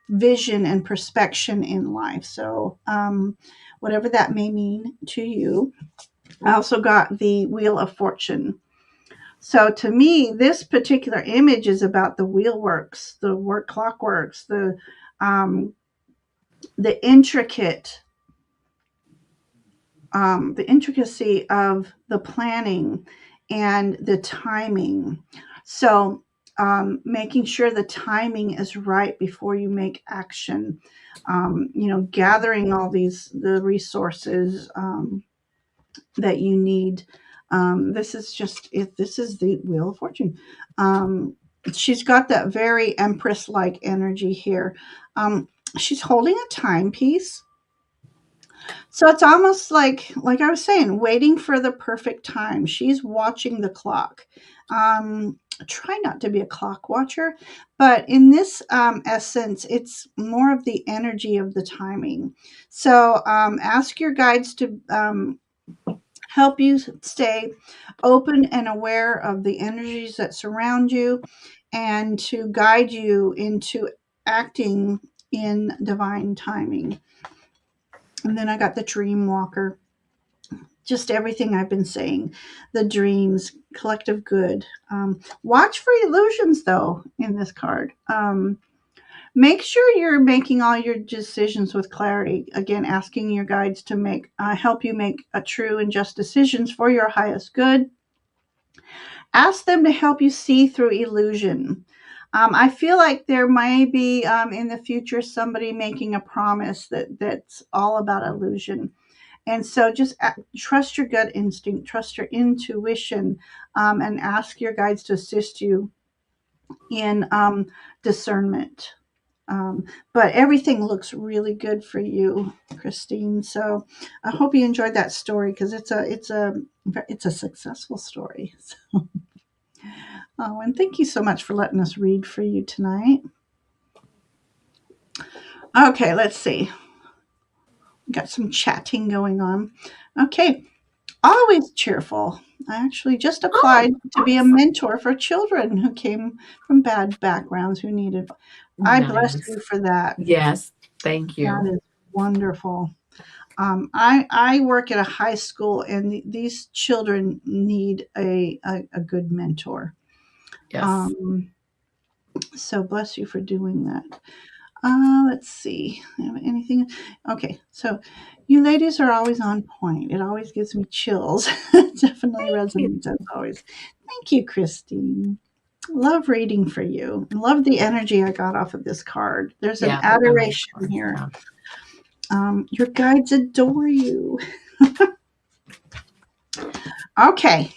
vision and perspection in life. So whatever that may mean to you. I also got the Wheel of Fortune. So to me, this particular image is about the wheel works, the work clockworks, um, the the intricacy of the planning and the timing. So making sure the timing is right before you make action. Gathering all the resources that you need. This is just if this is the Wheel of Fortune. Um, she's got that very Empress like energy here. She's holding a timepiece. So it's almost like I was saying, waiting for the perfect time. She's watching the clock. Try not to be a clock watcher, but in this essence, it's more of the energy of the timing. So ask your guides to help you stay open and aware of the energies that surround you and to guide you into acting in divine timing. And then I got the dream walker, just everything I've been saying, the dreams, collective good. Watch for illusions, though, in this card. Make sure you're making all your decisions with clarity. Again, asking your guides to help you make a true and just decisions for your highest good. Ask them to help you see through illusion. I feel like there may be in the future somebody making a promise that's all about illusion. And so just trust your gut instinct, trust your intuition, and ask your guides to assist you in discernment. But everything looks really good for you, Christine. So I hope you enjoyed that story because it's a successful story. Oh, and thank you so much for letting us read for you tonight. Okay, let's see. We got some chatting going on. Okay, always cheerful. I actually just Oh, applied to be a awesome. mentor for children who came from bad backgrounds who needed. I bless Nice. you for that. Yes. Thank That you. is wonderful. I work at a high school, and these children need a good mentor. Yes. Um, so bless you for doing that. Let's see. Anything? Okay, so you ladies are always on point. It always gives me chills. Definitely Thank you. resonates as always. Thank you, Christine. Love reading for you. Love the energy I got off of this card. There's an Yeah, they're nice adoration cards. here. Yeah. Your guides adore you. Okay,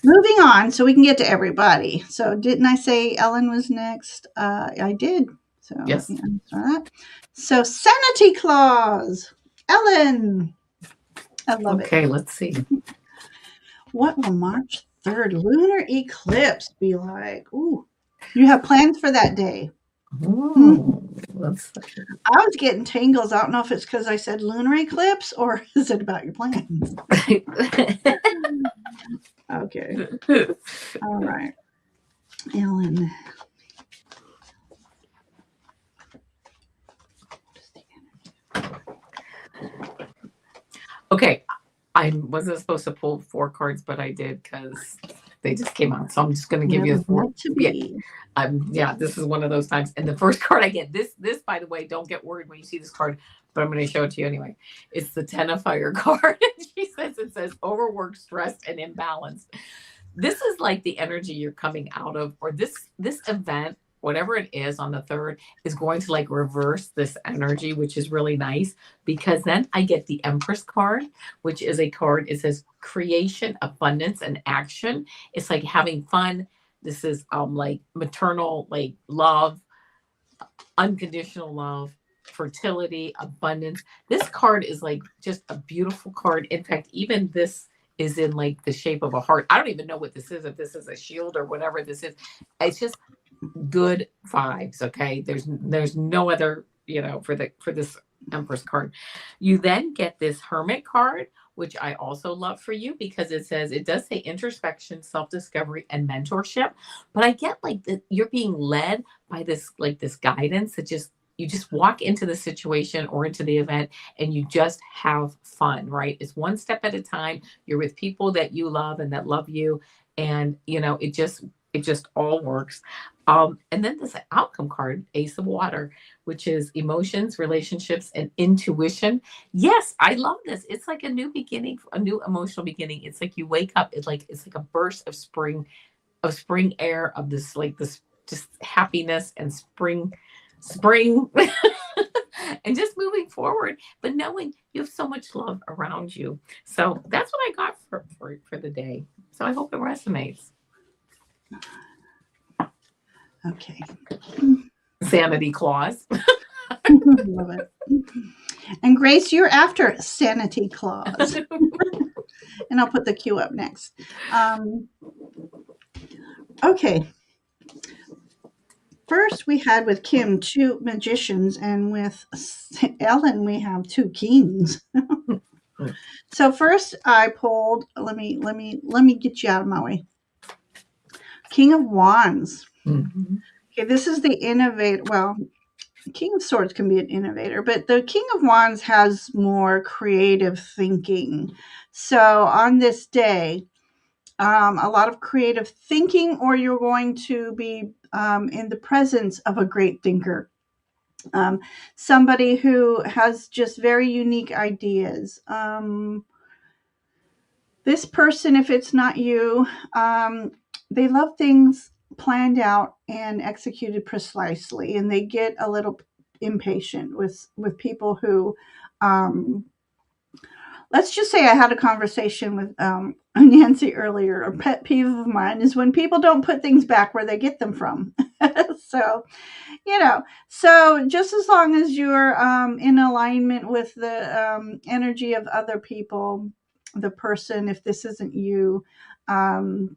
moving on so we can get to everybody. So, didn't I say Ellen was next? I did. So, let Yes. me answer that. So, Sanity Clause. Ellen. I love it. Okay, let's see. What will March 3rd lunar eclipse be like? Ooh, you have plans for that day. Hmm. Oh, let's see. I was getting tingles. I don't know if it's because I said lunar eclipse or is it about your plans? Okay. All right. Ellen. Okay, I wasn't supposed to pull 4 cards, but I did because they just came out. So I'm just going to give That you was the four. meant to Yeah, be. yeah. This is one of those times. And the first card I get, this by the way, don't get worried when you see this card, but I'm going to show it to you anyway. It's the Ten of Fire card. She says it says overworked, stressed, and imbalanced. This is like the energy you're coming out of, or this event, whatever it is on the third, is going to like reverse this energy, which is really nice, because then I get the Empress card, which is a card. It says creation, abundance, and action. It's like having fun. This is like maternal, like love, unconditional love, fertility, abundance. This card is like just a beautiful card. In fact, even this is in like the shape of a heart. I don't even know what this is, if this is a shield or whatever this is. It's just good vibes. Okay. There's no other, for this Empress card. You then get this Hermit card, which I also love for you because it does say introspection, self-discovery, and mentorship. But I get like that you're being led by this guidance that just you just walk into the situation or into the event and you just have fun, right? It's one step at a time. You're with people that you love and that love you. And it just all works. And then this outcome card, Ace of Water, which is emotions, relationships, and intuition. Yes, I love this. It's like a new beginning, a new emotional beginning. It's like you wake up. It's like a burst of spring air, of this just happiness and spring, and just moving forward. But knowing you have so much love around you. So that's what I got for the day. So I hope it resonates. Okay. Sanity clause. Love it. And Grace, you're after Sanity Clause. And I'll put the cue up next. Okay. First, we had with Kim 2 magicians, and with Ellen, we have 2 kings. So first, I pulled. Let me get you out of my way. King of Wands. Mhm. Okay, this is the innovator. Well, King of Swords can be an innovator, but the King of Wands has more creative thinking. So on this day, a lot of creative thinking, or you're going to be in the presence of a great thinker. Um, Somebody who has just very unique ideas. This person, if it's not you, they love things planned out and executed precisely, and they get a little impatient with people who, let's just say I had a conversation with Nancy earlier. A pet peeve of mine is when people don't put things back where they get them from. So, so just as long as you're in alignment with the energy of other people, the person, if this isn't you, um,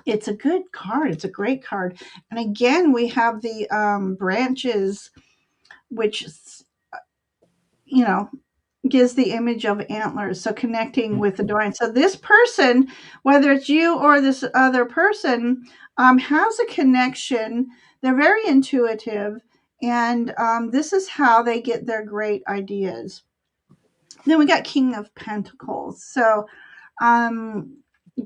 it's a good card. It's a great card. And again, we have the branches, which, you know, gives the image of antlers. So connecting with the divine. So this person, whether it's you or this other person, has a connection. They're very intuitive, and this is how they get their great ideas. Then we got King of Pentacles. So um,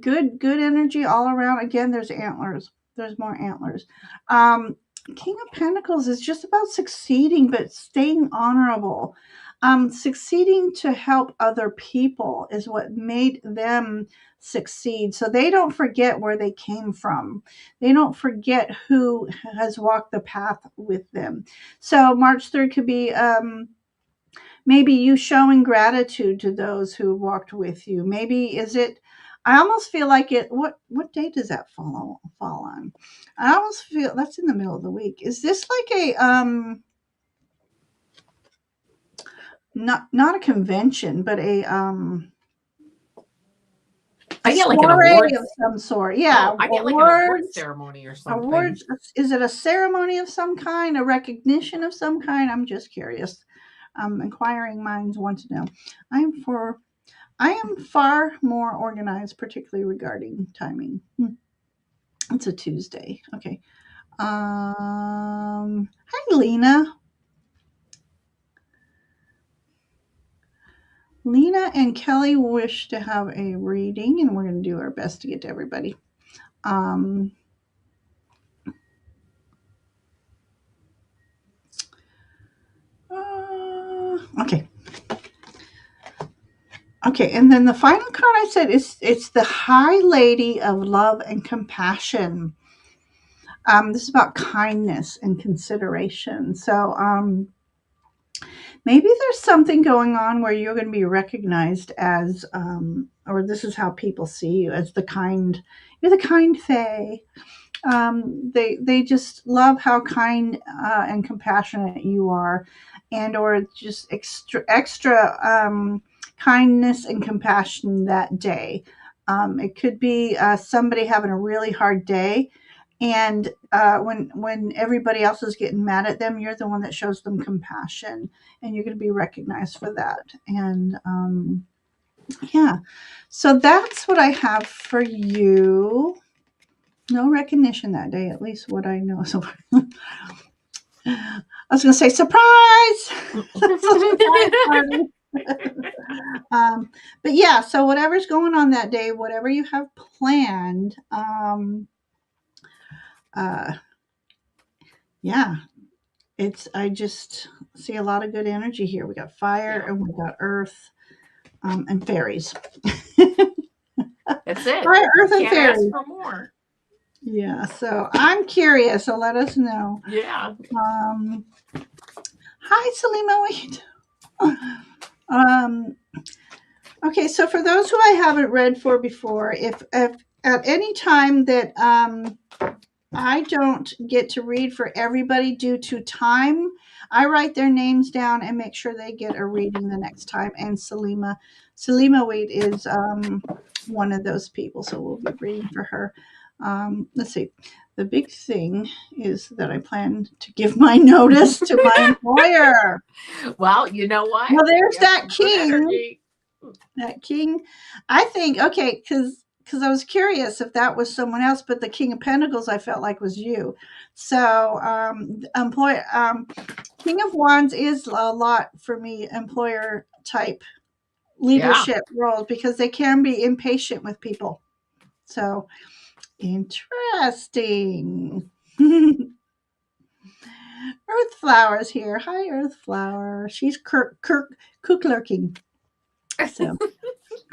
good energy all around. Again, there's antlers. There's more antlers. Um, King of Pentacles is just about succeeding, but staying honorable. Succeeding to help other people is what made them succeed. So they don't forget where they came from. They don't forget who has walked the path with them. So March 3rd could be maybe you showing gratitude to those who walked with you. Maybe is it, I almost feel like it, what day does that fall on? I almost feel that's in the middle of the week. Is this like a not a convention, but a I get like an soiree of awards. some sort? Yeah, Oh, I get like an awards awards. ceremony or something. Awards. Is it a ceremony of some kind, a recognition of some kind? I'm just curious. Inquiring minds want to know. I am far more organized, particularly regarding timing. It's a Tuesday. Okay. Hi, Lena. Lena and Kelly wish to have a reading, and we're going to do our best to get to everybody. Um, okay. Okay, and then the final card I said is it's the High Lady of Love and Compassion. This is about kindness and consideration. So maybe there's something going on where you're going to be recognized as, or this is how people see you as the kind. You're the kind fae. They just love how kind and compassionate you are, and or just extra kindness and compassion that day. It could be somebody having a really hard day, and when everybody else is getting mad at them, you're the one that shows them compassion, and you're going to be recognized for that. And yeah, so that's what I have for you. No recognition that day, at least what I know. So I was going to say surprise. That's a surprise party. But yeah, so whatever's going on that day, whatever you have planned, uh, yeah, it's. I just see a lot of good energy here. We got fire Yeah. and we got earth, and fairies. That's it. Fire, earth, and Can't ask fairies. for more. Yeah. So I'm curious. So let us know. Yeah. Hi, Salima. Wait. Um, okay, so for those who I haven't read for before, if at any time that I don't get to read for everybody due to time, I write their names down and make sure they get a reading the next time. And Salima Wade is one of those people, so we'll be reading for her. Let's see. The big thing is that I plan to give my notice to my employer. Well, you know what? Well, there's You have that some good king. energy. That king. I think okay, because I was curious if that was someone else, but the King of Pentacles I felt like was you. So employer King of Wands is a lot for me, employer type Yeah. leadership roles because they can be impatient with people. So interesting. Earth Flower's here. Hi, Earth Flower. She's cook lurking. So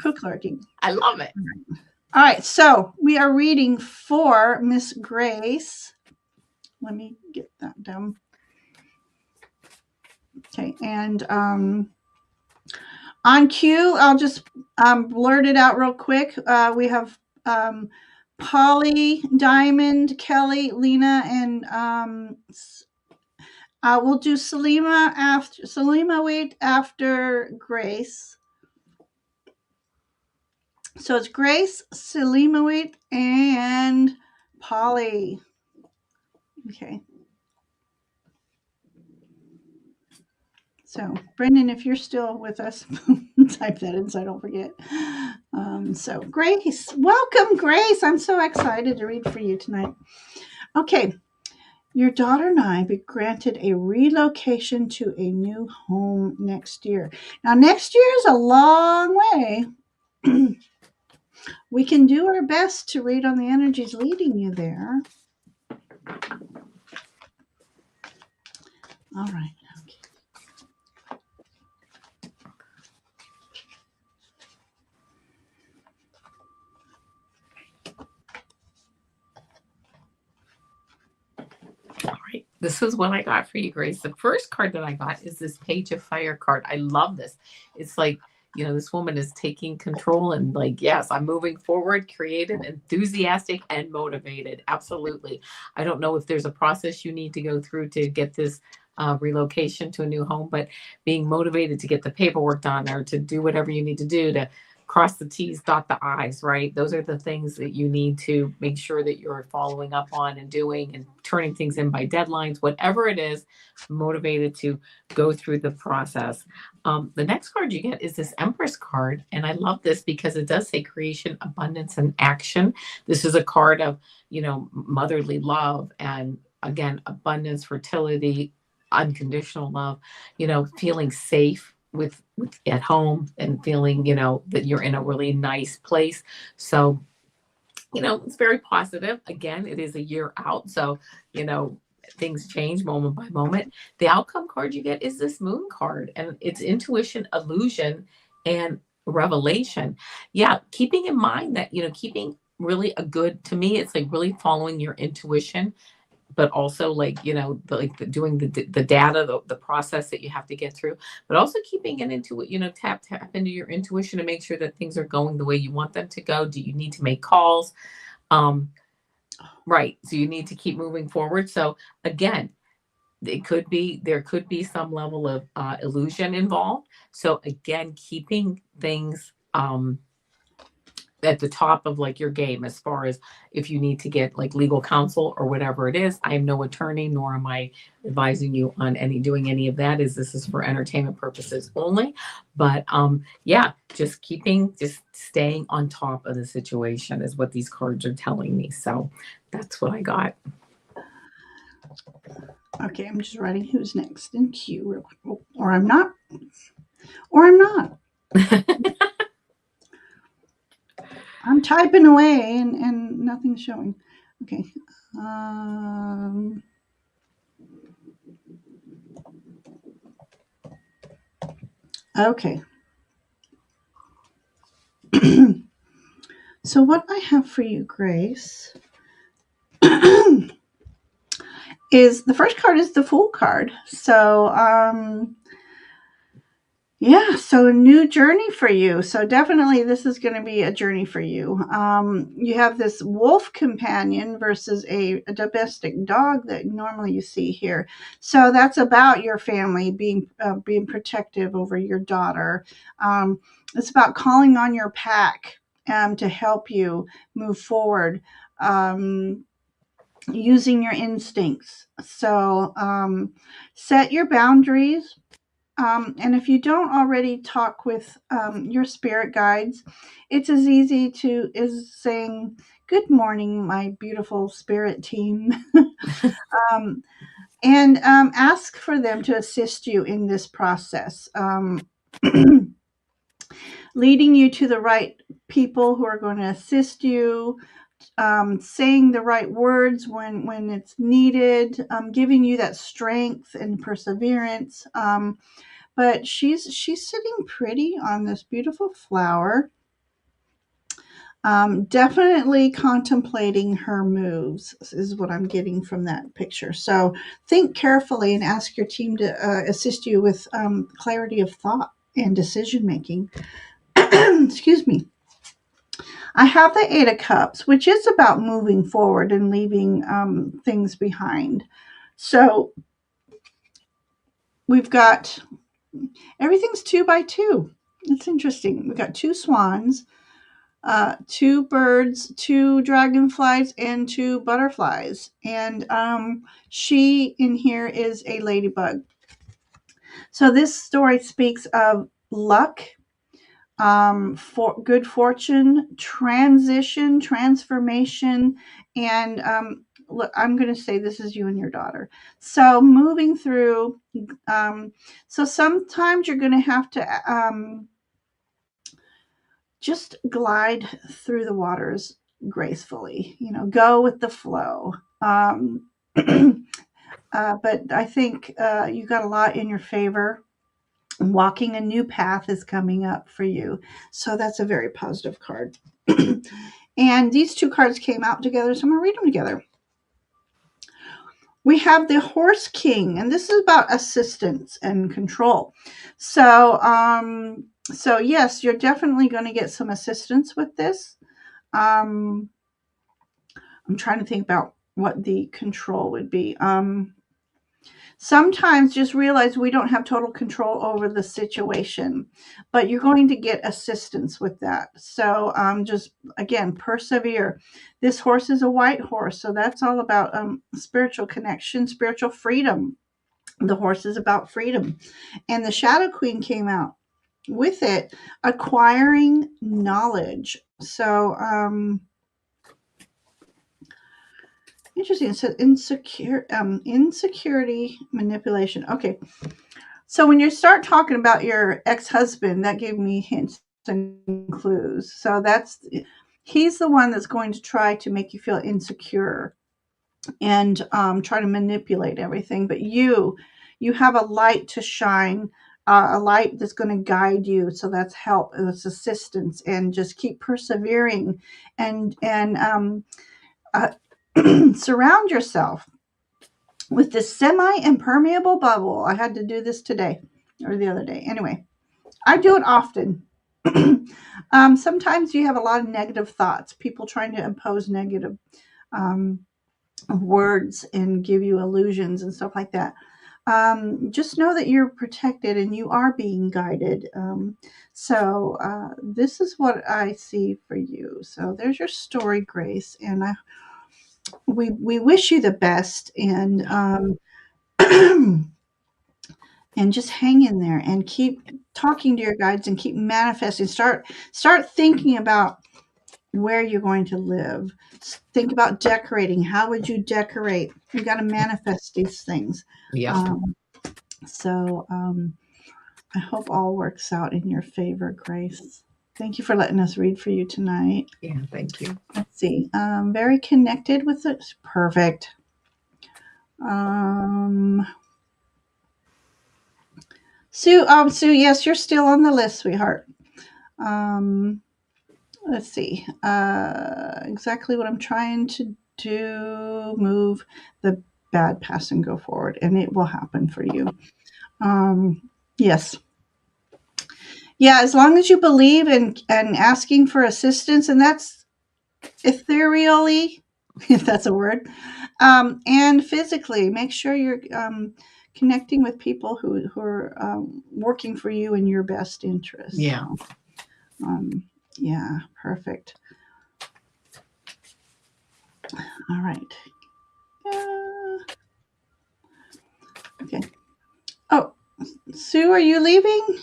cook lurking. I love it. All right, so we are reading for Miss Grace. Let me get that down. Okay, and on cue, I'll just blurt it out real quick. We have Polly, Diamond, Kelly, Lena, and we'll do Salima. Wait after Grace. So it's Grace, Salima, wait, and Polly. Okay. So, Brendan, if you're still with us, type that in so I don't forget. So, Grace, welcome, Grace. I'm so excited to read for you tonight. Okay, your daughter and I be granted a relocation to a new home next year. Now, next year is a long way. We can do our best to read on the energies leading you there. All right. All right. This is what I got for you, Grace. The first card that I got is this Page of Fire card. I love this. It's like, this woman is taking control and like, yes, I'm moving forward, creative, enthusiastic, and motivated. Absolutely. I don't know if there's a process you need to go through to get this relocation to a new home, but being motivated to get the paperwork done or to do whatever you need to do to cross the T's, dot the I's, right? Those are the things that you need to make sure that you're following up on and doing and turning things in by deadlines, whatever it is, motivated to go through the process. The next card you get is this Empress card. And I love this because it does say creation, abundance, and action. This is a card of, motherly love and again, abundance, fertility, unconditional love, feeling safe, with at home and feeling, that you're in a really nice place. So, it's very positive. Again, it is a year out. So, you know, things change moment by moment. The outcome card you get is this moon card, and it's intuition, illusion, and revelation. Yeah, keeping in mind that, keeping really a good, to me, it's like really following your intuition, but also like, doing the data, the process that you have to get through, but also keeping it into it, tap into your intuition to make sure that things are going the way you want them to go. Do you need to make calls? um right, so you need to keep moving forward. So again, there could be some level of illusion involved. So again, keeping things at the top of like your game, as far as if you need to get like legal counsel or whatever it is. I am no attorney, nor am I advising you on doing any of that, as this is for entertainment purposes only. But yeah, just staying on top of the situation is what these cards are telling me. So that's what I got. Okay, I'm just writing who's next in queue, or I'm not, or I'm not. I'm typing away and nothing's showing. Okay. Um, okay. So, what I have for you, Grace, is the first card is the Fool card. So, yeah, so a new journey for you. So definitely this is going to be a journey for you. You have this wolf companion versus a domestic dog that normally you see here. So that's about your family being protective over your daughter. It's about calling on your pack to help you move forward. Using your instincts. So set your boundaries, and if you don't already talk with your spirit guides, it's as easy to as saying, "Good morning, my beautiful spirit team," um, and ask for them to assist you in this process, leading you to the right people who are going to assist you. Saying the right words when it's needed, giving you that strength and perseverance. But she's sitting pretty on this beautiful flower, definitely contemplating her moves is what I'm getting from that picture. So think carefully and ask your team to assist you with clarity of thought and decision making. Excuse me. I have the Eight of Cups, which is about moving forward and leaving things behind. So we've got everything's two by two. It's interesting. We've got two swans, two birds, two dragonflies, and two butterflies. And she in here is a ladybug. So this story speaks of luck, for good fortune, transition, transformation, and look, I'm going to say this is you and your daughter. So moving through. So sometimes you're going to have to just glide through the waters gracefully, go with the flow. But I think you got a lot in your favor. Walking a new path is coming up for you. So that's a very positive card. And these two cards came out together, so I'm going to read them together. We have the Horse King, and this is about assistance and control. So yes, you're definitely going to get some assistance with this. I'm trying to think about what the control would be. Sometimes just realize we don't have total control over the situation, but you're going to get assistance with that. So just again, persevere. This horse is a white horse, so that's all about spiritual connection, spiritual freedom. The horse is about freedom. And the Shadow Queen came out with it, acquiring knowledge. So interesting. So insecurity, manipulation. Okay. So when you start talking about your ex-husband, that gave me hints and clues. So he's the one that's going to try to make you feel insecure and try to manipulate everything. But you have a light to shine, a light that's going to guide you. So that's help, that's assistance, and just keep persevering and uh, surround yourself with this semi-impermeable bubble. I had to do this today or the other day. Anyway, I do it often. Sometimes you have a lot of negative thoughts, people trying to impose negative um, words and give you illusions and stuff like that. Just know that you're protected and you are being guided. This is what I see for you. So there's your story, Grace, and we wish you the best, and just hang in there and keep talking to your guides and keep manifesting. Start thinking about where you're going to live. Think about decorating. How would you decorate? You got to manifest these things. Yep. So I hope all works out in your favor, Grace. Thank you for letting us read for you tonight. Yeah, thank you. Let's see. Very connected with it. Perfect. Sue, yes, you're still on the list, sweetheart. Let's see. Exactly what I'm trying to do. Move the bad past and go forward, and it will happen for you. Yes. Yeah, as long as you believe and asking for assistance, and that's ethereally, if that's a word, and physically, make sure you're connecting with people who are working for you in your best interest. Yeah. So, yeah, perfect. All right. Okay. Oh, Sue, are you leaving?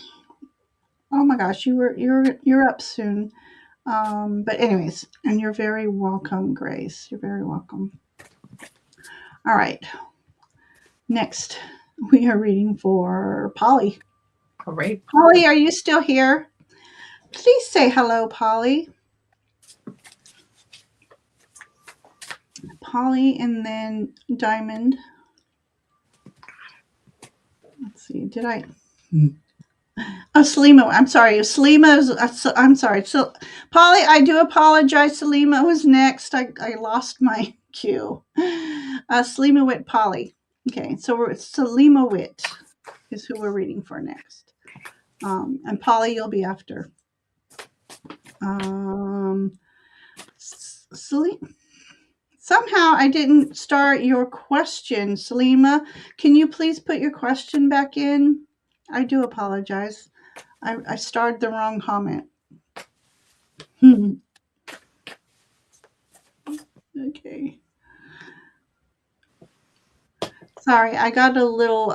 Oh my gosh, you're up soon. But anyways, and you're very welcome, Grace. You're very welcome. All right. Next, we are reading for Polly. All right. Polly, are you still here? Please say hello, Polly. Polly, and then Diamond. Let's see. Did I? Oh, Salima. I'm sorry. Salima. I'm sorry. So, Polly, I do apologize. Salima was next. I lost my cue. Salima Witt Polly. Okay, so Salima Witt is who we're reading for next. And Polly, you'll be after. Salima. Somehow I didn't start your question, Salima. Can you please put your question back in? I do apologize. I started the wrong comment. Okay. Sorry, I got a little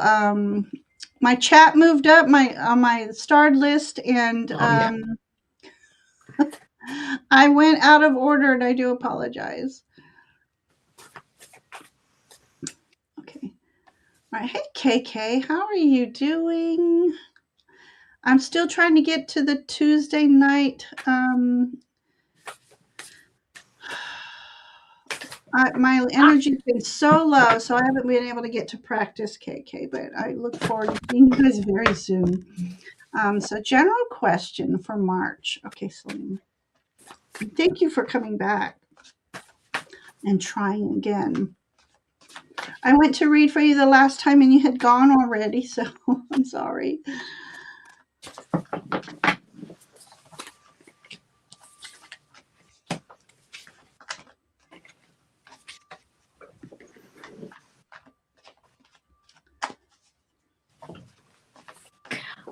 my chat moved up my on my starred list, and Yeah. I went out of order, and I do apologize. Okay. All right. Hey KK, how are you doing? I'm still trying to get to the Tuesday night. My energy's been so low, so I haven't been able to get to practice, KK. But I look forward to seeing you guys very soon. So, general question for March. Okay, Celine. Thank you for coming back and trying again. I went to read for you the last time and you had gone already, so I'm sorry.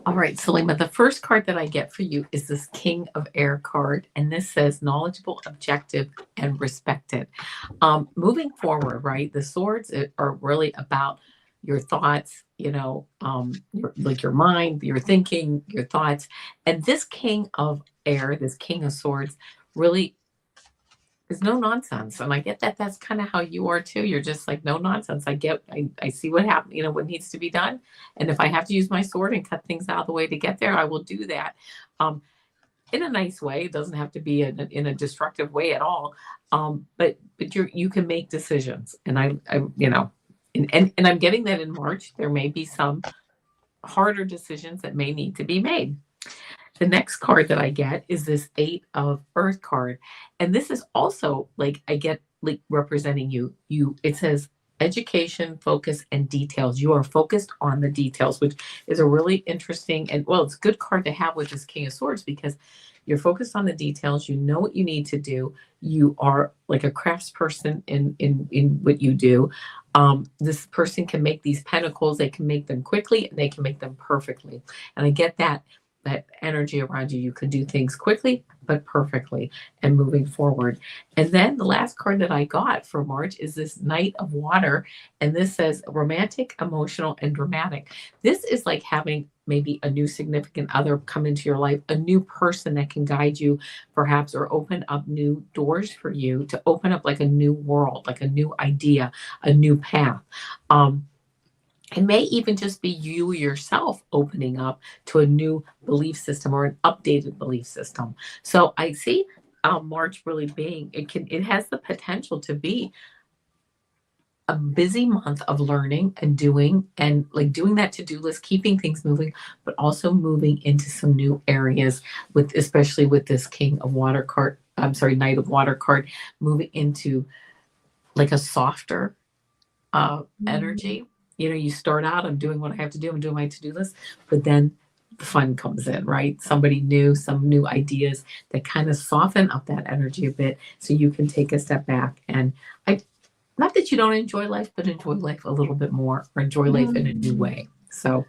All right, Salima, the first card that I get for you is this King of Air card, and this says knowledgeable, objective, and respected. Moving forward, right, the swords are really about your thoughts, your mind, your thinking, your thoughts. And this King of Air, this King of Swords, really is no nonsense. And I get that that's kind of how you are too. You're just like, no nonsense. I see what happened, what needs to be done. And if I have to use my sword and cut things out of the way to get there, I will do that. Um, in a nice way. It doesn't have to be in a destructive way at all. But you can make decisions. And and I'm getting that in March, there may be some harder decisions that may need to be made. The next card that I get is this Eight of Earth card. And this is also like I get like representing you. It says education, focus, and details. You are focused on the details, which is a really interesting and well, it's a good card to have with this King of Swords because you're focused on the details. You know what you need to do. You are like a craftsperson in what you do. This person can make these pentacles. They can make them quickly and they can make them perfectly. And I get that energy around you. You can do things quickly, but perfectly and moving forward. And then the last card that I got for March is this Knight of Water. And this says romantic, emotional, and dramatic. This is like having maybe a new significant other come into your life, a new person that can guide you perhaps or open up new doors for you to open up like a new world, like a new idea, a new path. It may even just be you yourself opening up to a new belief system or an updated belief system. So I see March really being it has the potential to be a busy month of learning and doing and like doing that to-do list, keeping things moving, but also moving into some new areas with especially with this King of Water card. I'm sorry, Knight of Water card, moving into like a softer energy. You start out, I'm doing what I have to do, I'm doing my to-do list, but then the fun comes in, right? Somebody new, some new ideas that kind of soften up that energy a bit so you can take a step back. And I, not that you don't enjoy life, but enjoy life a little bit more or enjoy life in a new way. So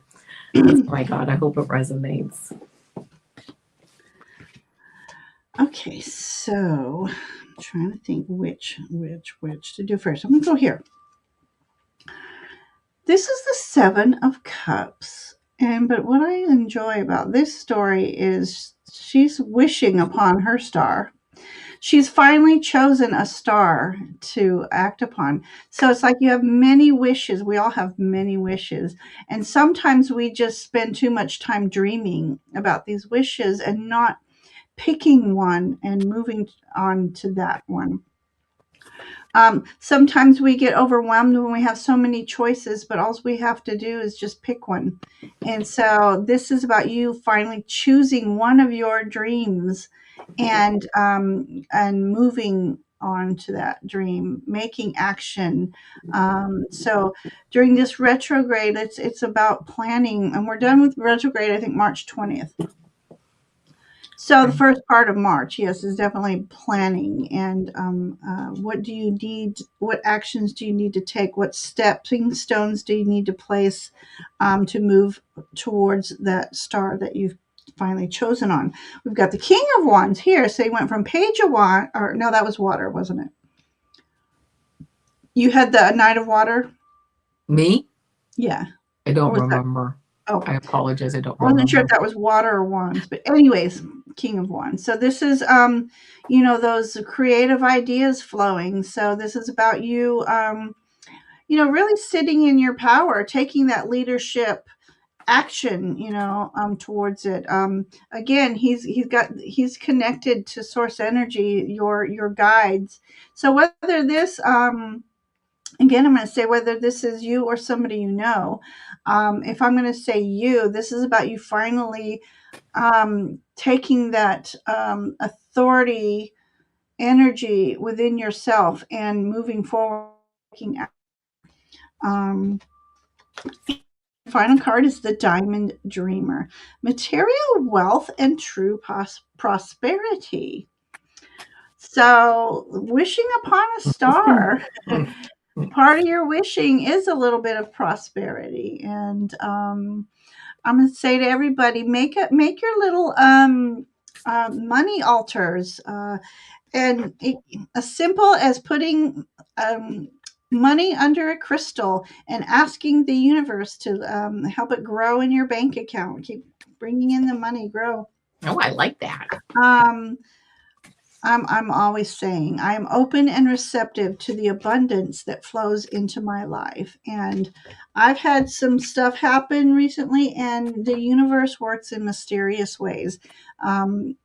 that's what I got. I hope it resonates. Okay, so I'm trying to think which to do first. I'm gonna go here. This is the Seven of Cups. But what I enjoy about this story is she's wishing upon her star. She's finally chosen a star to act upon. So it's like you have many wishes. We all have many wishes. And sometimes we just spend too much time dreaming about these wishes and not picking one and moving on to that one. Sometimes we get overwhelmed when we have so many choices, but all we have to do is just pick one. And so this is about you finally choosing one of your dreams and moving on to that dream, making action. So during this retrograde, it's about planning, and we're done with retrograde. I think March 20th. So the first part of March, yes, is definitely planning and what do you need? What actions do you need to take? What stepping stones do you need to place to move towards that star that you've finally chosen on? We've got the King of Wands here. So you went from Page of Wands, or no, that was water, wasn't it? You had the Knight of Water? Me? Yeah. I Or don't was that? remember. Oh, I apologize. I don't I wasn't sure if remember. that was water or wands, but anyways, King of Wands. So this is those creative ideas flowing. So this is about you really sitting in your power, taking that leadership action, towards it. Again, he's connected to source energy, your guides. So whether this again, I'm going to say whether this is you or somebody you know. If I'm going to say you, this is about you finally taking that authority energy within yourself and moving forward. Um, Final card is the Diamond Dreamer. Material wealth and true prosperity. So, wishing upon a star. Part of your wishing is a little bit of prosperity, and I'm going to say to everybody, make your little money altars, and as simple as putting um, money under a crystal and asking the universe to help it grow in your bank account. Keep bringing in the money, grow. Oh, I like that. Um, I'm always saying I am open and receptive to the abundance that flows into my life. And I've had some stuff happen recently, and the universe works in mysterious ways. Um,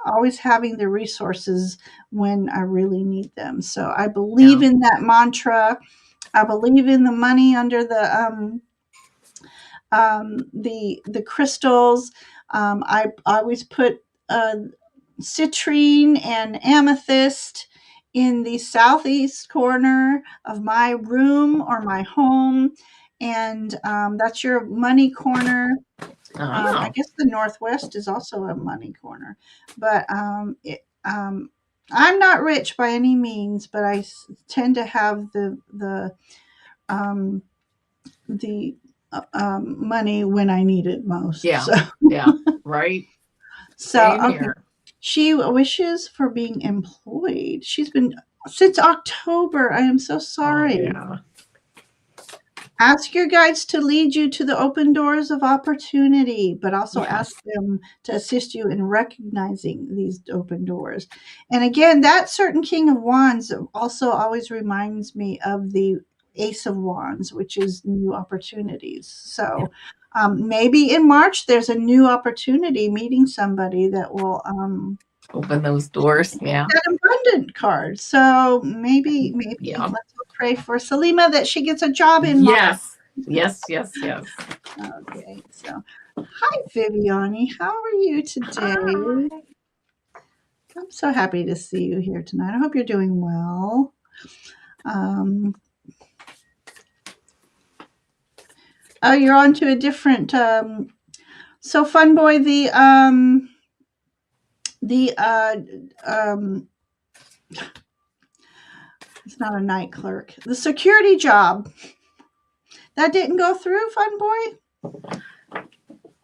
always having the resources when I really need them. So I believe Yeah. in that mantra. I believe in the money under the crystals. I always put citrine and amethyst in the southeast corner of my room or my home, and that's your money corner. I Oh, guess the northwest is also a money corner, but I'm not rich by any means, but I tend to have um, the money when I need it most. yeah. So, Yeah. Right. so Same okay. here. She wishes for being employed. She's been since October. I am so Oh, sorry. yeah. Ask your guides to lead you to the open doors of opportunity, but also ask Yes. them to assist you in recognizing these open doors. And again, that certain King of Wands also always reminds me of the Ace of Wands, which is new opportunities. Yeah. So maybe in March there's a new opportunity meeting somebody that will Open those doors. Yeah. that abundant card. So maybe Yeah. let's pray for Salima that she gets a job in March. Yes. Yes. Yes. Yes. Okay, so hi Viviani, how are you today? Hi. I'm so happy to see you here tonight. I hope you're doing well. Um, oh, you're on to a different. So Fun Boy, the it's not a night clerk. The security job that didn't go through, Fun Boy.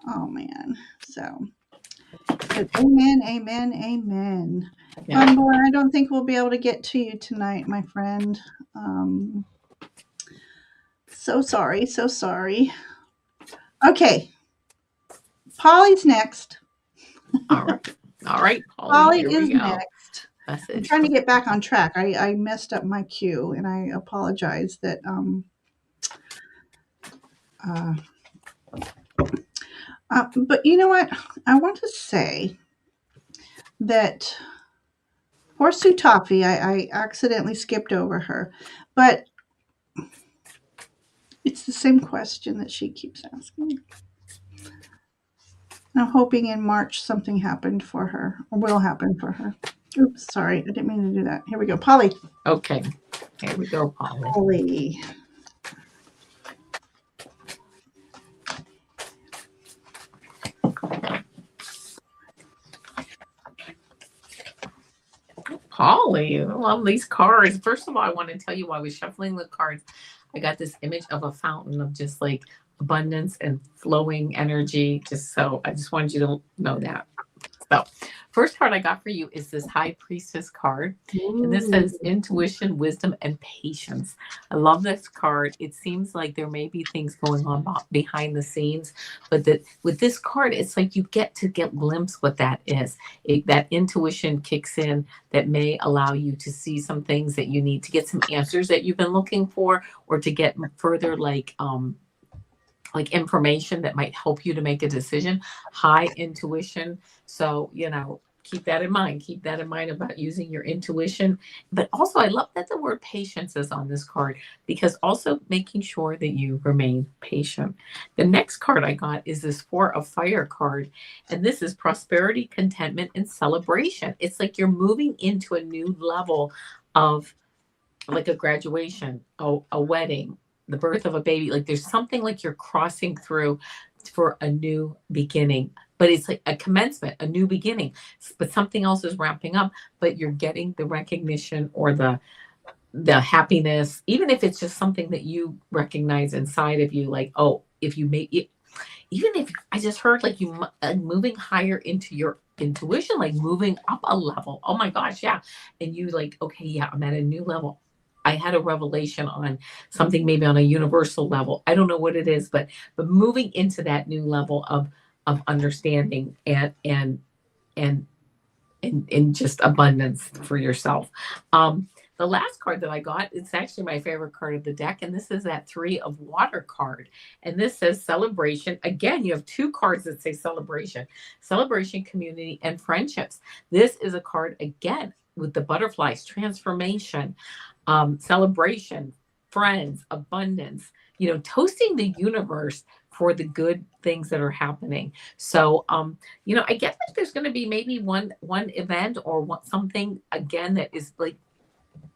Oh man, so. But amen, amen, amen. Yeah. Fun boy, I don't think we'll be able to get to you tonight, my friend. Um, so sorry, so sorry. Okay, Polly's next. All right. All right, Polly. Polly Here is we go. next. I'm Message trying to from. get back on track. I messed up my cue, and I apologize that. Uh, but you know what? I want to say that poor Sue Toffee, I accidentally skipped over her, but it's the same question that she keeps asking. I'm hoping in March something happened for her or will happen for her. Oops, sorry. I didn't mean to do that. Here we go. Polly. Okay. Here we go, Polly. Polly. Polly, I love these cards. First of all, I want to tell you while I was shuffling the cards, I got this image of a fountain of just like abundance and flowing energy. Just so I just wanted you to know that. So, first card I got for you is this High Priestess card. And this Ooh. says intuition, wisdom, and patience. I love this card. It seems like there may be things going on behind the scenes, but that with this card, it's like you get to get a glimpse what that is. That intuition kicks in that may allow you to see some things that you need to get some answers that you've been looking for, or to get further like information that might help you to make a decision. High intuition. So, keep that in mind. Keep that in mind about using your intuition. But also, I love that the word patience is on this card, because also making sure that you remain patient. The next card I got is this Four of Fire card. And this is prosperity, contentment, and celebration. It's like you're moving into a new level of like a graduation, a wedding, the birth of a baby. Like there's something like you're crossing through for a new beginning. But it's like a commencement, a new beginning. But something else is ramping up, but you're getting the recognition or the happiness, even if it's just something that you recognize inside of you, like, oh, if you make it, even if I just heard like you moving higher into your intuition, like moving up a level. Oh my gosh, yeah. And you like, okay, yeah, I'm at a new level. I had a revelation on something maybe on a universal level. I don't know what it is, but moving into that new level of understanding and in just abundance for yourself. Um, the last card that I got, it's actually my favorite card of the deck, and this is that Three of Water card. And this says celebration. Again, you have two cards that say celebration, celebration, community, and friendships. This is a card, again, with the butterflies, transformation, celebration, friends, abundance, toasting the universe for the good things that are happening. So, I get like there's going to be maybe one event or something again that is like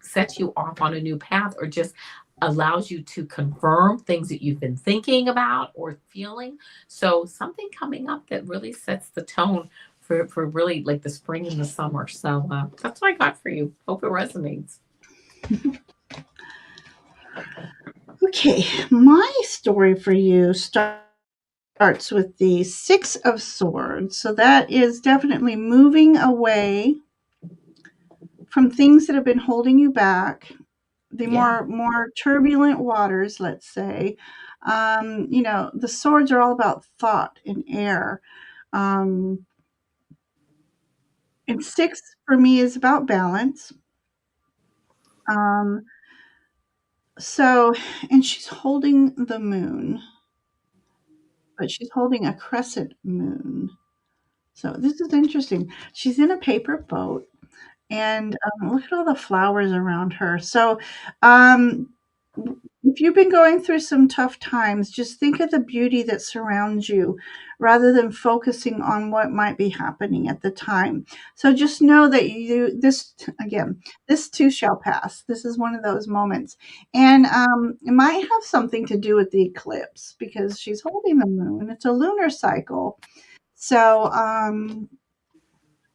sets you off on a new path, or just allows you to confirm things that you've been thinking about or feeling. So something coming up that really sets the tone for really like the spring and the summer. So that's what I got for you. Hope it resonates. Okay, my story for you starts with the Six of Swords. So that is definitely moving away from things that have been holding you back, the Yeah. more turbulent waters, let's say. The swords are all about thought and air. Um, and six for me is about balance. Um, so, and she's holding the moon, but she's holding a crescent moon. So this is interesting. She's in a paper boat, and look at all the flowers around her. So, um, if you've been going through some tough times, just think of the beauty that surrounds you rather than focusing on what might be happening at the time. So just know that this too shall pass. This is one of those moments. And it might have something to do with the eclipse because she's holding the moon. It's a lunar cycle. So,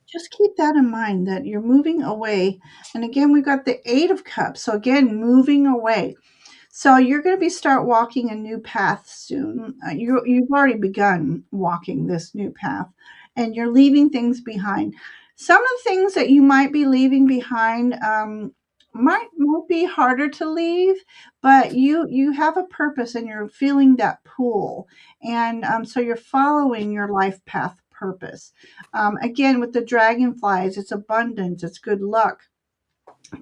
just keep that in mind that you're moving away. And again, we've got the Eight of Cups. So again, moving away. So you're going to be start walking a new path soon. You've already begun walking this new path, and you're leaving things behind. Some of the things that you might be leaving behind might be harder to leave, but you have a purpose, and you're feeling that pull, and so you're following your life path purpose. Again, with the dragonflies, it's abundance, it's good luck,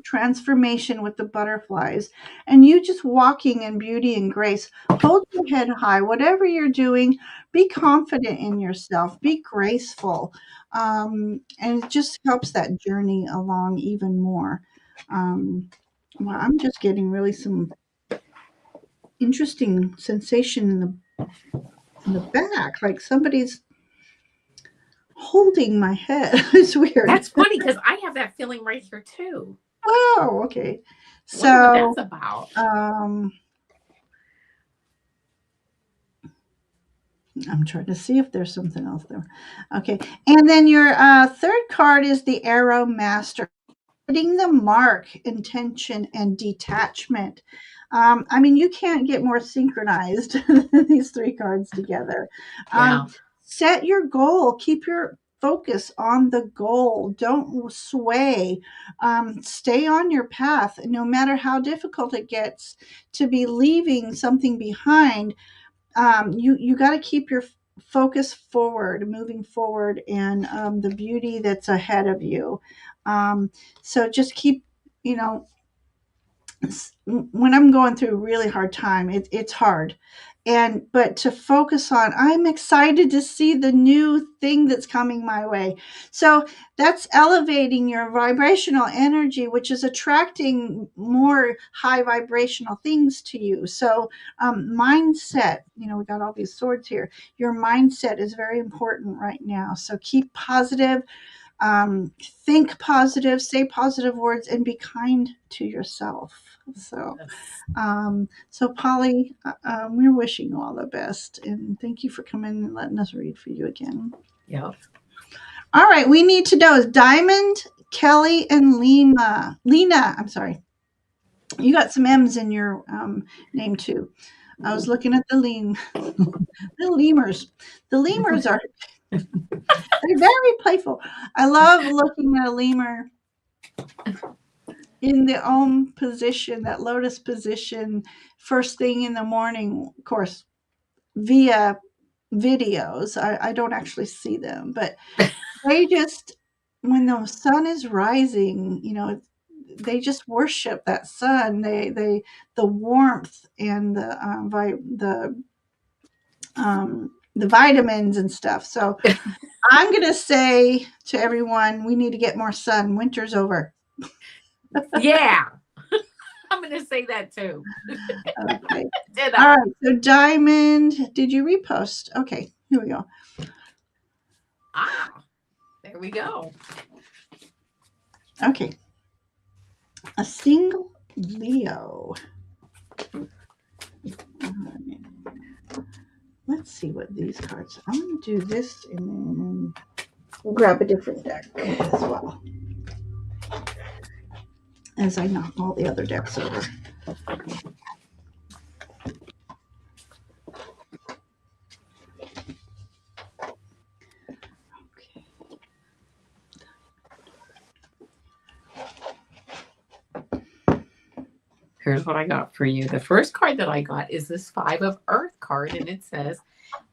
transformation with the butterflies, and you just walking in beauty and grace. Hold your head high, whatever you're doing. Be confident in yourself, be graceful, and it just helps that journey along even more. Well, I'm just getting really some interesting sensation in the back, like somebody's holding my head. It's weird. That's funny because I have that feeling right here too. Oh, okay. Wonder what So that's about. um I'm trying to see if there's something else there. Okay. And then your third card is the Arrow Master, hitting the mark, intention, and detachment. I mean, you can't get more synchronized than these three cards together. Yeah. Set your goal, keep your focus on the goal, don't sway. Stay on your path, no matter how difficult it gets to be leaving something behind. You got to keep your focus forward, moving forward, and the beauty that's ahead of you. So just keep, you know, when I'm going through a really hard time, it's hard. And but to focus on, I'm excited to see the new thing that's coming my way. So that's elevating your vibrational energy, which is attracting more high vibrational things to you. So mindset, we got all these swords here. Your mindset is very important right now. So keep positive, think positive, say positive words, and be kind to yourself. So, Yes. Polly, we're wishing you all the best, and thank you for coming and letting us read for you again. Yep. All right, we need to know is Diamond, Kelly, and Lena. I'm sorry, you got some M's in your name too. I was looking at the lemurs. The lemurs are they're very playful. I love looking at a lemur in the position, that lotus position, first thing in the morning, of course, via videos. I don't actually see them, but they just when the sun is rising, they just worship that sun. The warmth and the vitamins and stuff. So I'm gonna say to everyone, we need to get more sun. Winter's over. Yeah, I'm going to say that too. Okay. All Ditto. right. So Diamond, did you repost? Okay, here we go. Ah, there we go. Okay. A single Leo. All right. Let's see what these cards. I'm gonna do this and then we'll grab a different deck as well as I knock all the other decks over. Okay. Here's what I got for you. The first card that I got is this Five of Earth card, and it says,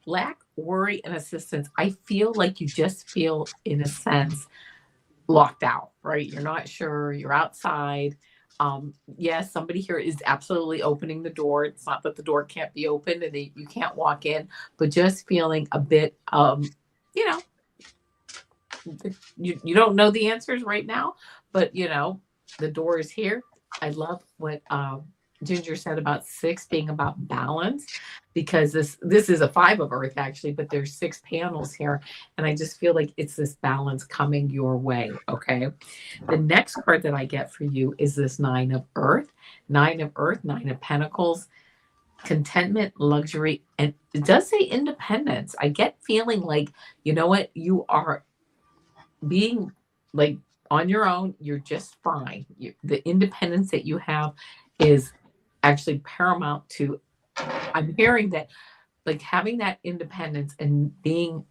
lack, worry, and assistance. I feel like you just feel, in a sense, locked out, right? You're not sure, you're outside. Yes, somebody here is absolutely opening the door. It's not that the door can't be opened and you can't walk in, but just feeling a bit, you know, you don't know the answers right now, but the door is here. I love what Ginger said about six being about balance, because this is a five of earth actually, but there's six panels here, and I just feel like it's this balance coming your way. Okay, the next card that I get for you is this nine of earth, nine of pentacles, contentment, luxury, and it does say independence. I get feeling like, you know what, you are being like on your own, you're just fine. The independence that you have is actually paramount to, I'm hearing that, like having that independence and being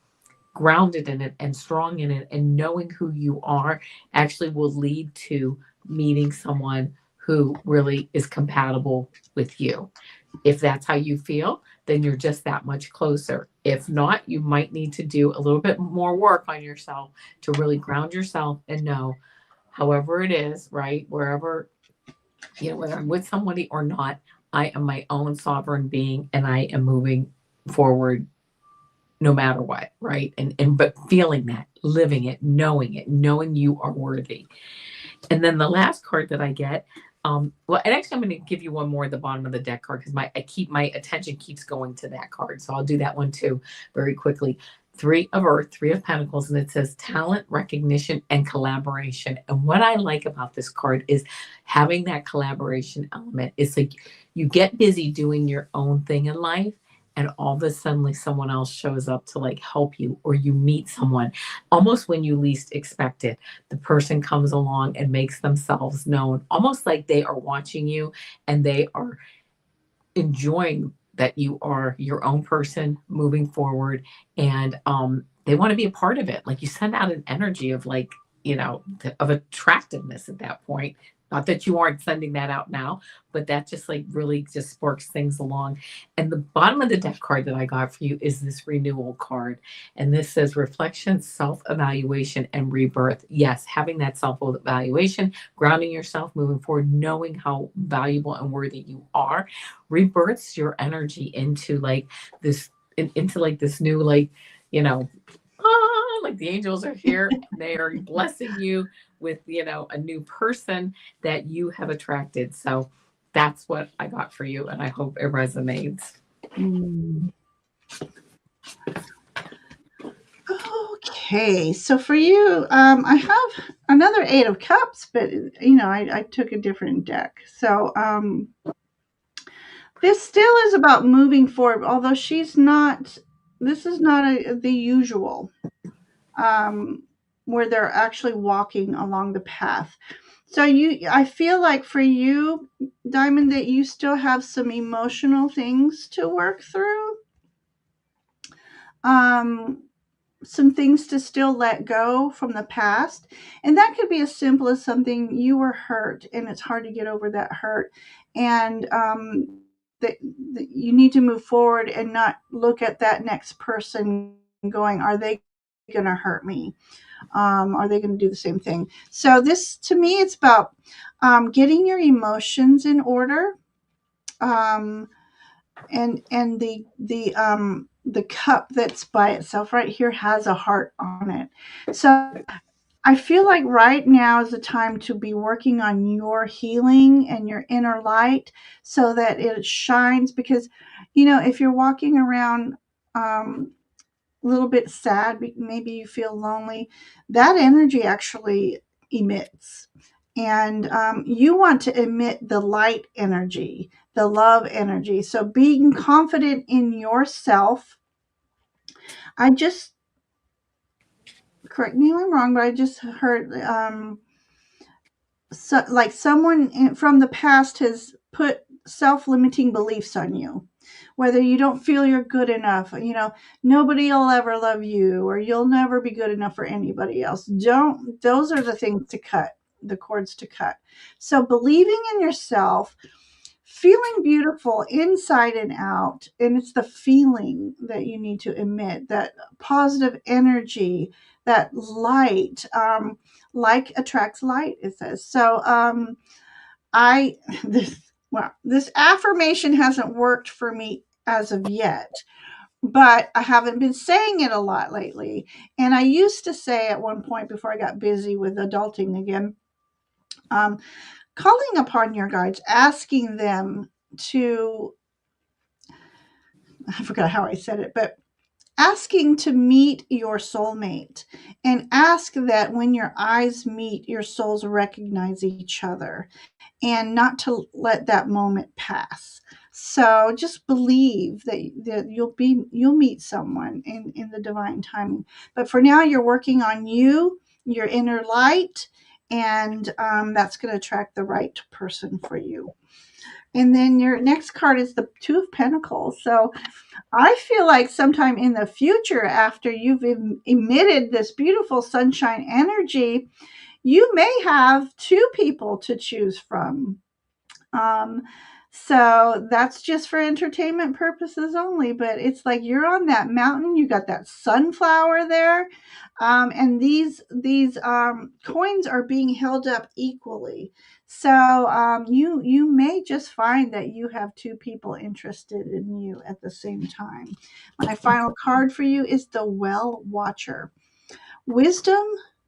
grounded in it and strong in it and knowing who you are actually will lead to meeting someone who really is compatible with you. If that's how you feel, then you're just that much closer. If not, you might need to do a little bit more work on yourself to really ground yourself and know, however it is, right? Wherever, whether I'm with somebody or not, I am my own sovereign being and I am moving forward no matter what, right? And but feeling that, living it, knowing you are worthy. And then the last card that I get, well, and actually I'm going to give you one more at the bottom of the deck card because my attention keeps going to that card. So I'll do that one too very quickly. Three of Earth, Three of Pentacles, and it says talent, recognition, and collaboration. And what I like about this card is having that collaboration element. It's like you get busy doing your own thing in life, and all of a sudden, like someone else shows up to like help you, or you meet someone almost when you least expect it. The person comes along and makes themselves known, almost like they are watching you and they are enjoying that you are your own person moving forward, and they want to be a part of it. Like you send out an energy of like, of attractiveness at that point. Not that you aren't sending that out now, but that just like really just sparks things along. And the bottom of the deck card that I got for you is this renewal card, and this says reflection, self-evaluation, and rebirth. Yes, having that self-evaluation, grounding yourself, moving forward, knowing how valuable and worthy you are, rebirths your energy into like into like this new, like, like the angels are here and they are blessing you with, a new person that you have attracted. So that's what I got for you, and I hope it resonates. Mm. Okay, so for you, I have another Eight of Cups, but I took a different deck. So this still is about moving forward, although she's not. This is not the usual, um, where they're actually walking along the path. So I feel like for you, Diamond, that you still have some emotional things to work through. Um, some things to still let go from the past. And that could be as simple as something you were hurt and it's hard to get over that hurt. And that you need to move forward and not look at that next person going, are they going to hurt me? Are they going to do the same thing? So this, to me, it's about getting your emotions in order, um, and the cup that's by itself right here has a heart on it. So I feel like right now is the time to be working on your healing and your inner light so that it shines. Because, if you're walking around a little bit sad, maybe you feel lonely, that energy actually emits. And you want to emit the light energy, the love energy. So being confident in yourself. I just, correct me if I'm wrong, but I just heard so, like someone from the past has put self-limiting beliefs on you, whether you don't feel you're good enough, nobody will ever love you, or you'll never be good enough for anybody else. Don't Those are the things to cut, the cords to cut. So believing in yourself, feeling beautiful inside and out, and it's the feeling that you need to emit, that positive energy, that light. Like attracts light, it says. So I this this affirmation hasn't worked for me as of yet, but I haven't been saying it a lot lately. And I used to say at one point before I got busy with adulting again, um, calling upon your guides, asking them to, I forgot how I said it, but asking to meet your soulmate, and ask that when your eyes meet, your souls recognize each other, and not to let that moment pass. So just believe that you'll meet someone in the divine timing. But for now, you're working on you, your inner light, and that's going to attract the right person for you. And then your next card is the Two of Pentacles. So I feel like sometime in the future, after you've emitted this beautiful sunshine energy, you may have two people to choose from. Um, so that's just for entertainment purposes only, but it's like you're on that mountain, you got that sunflower there, and these coins are being held up equally. So you may just find that you have two people interested in you at the same time. My final card for you is the Well Watcher. Wisdom,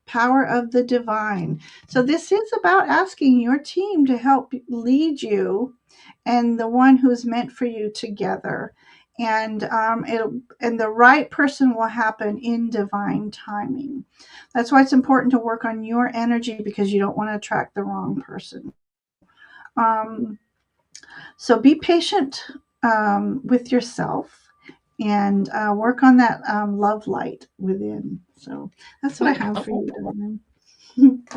power of the divine. So this is about asking your team to help lead you and the one who's meant for you together. And and the right person will happen in divine timing. That's why it's important to work on your energy, because you don't want to attract the wrong person. Um, so be patient with yourself, and work on that love light within. So that's what I have for you, Diamond.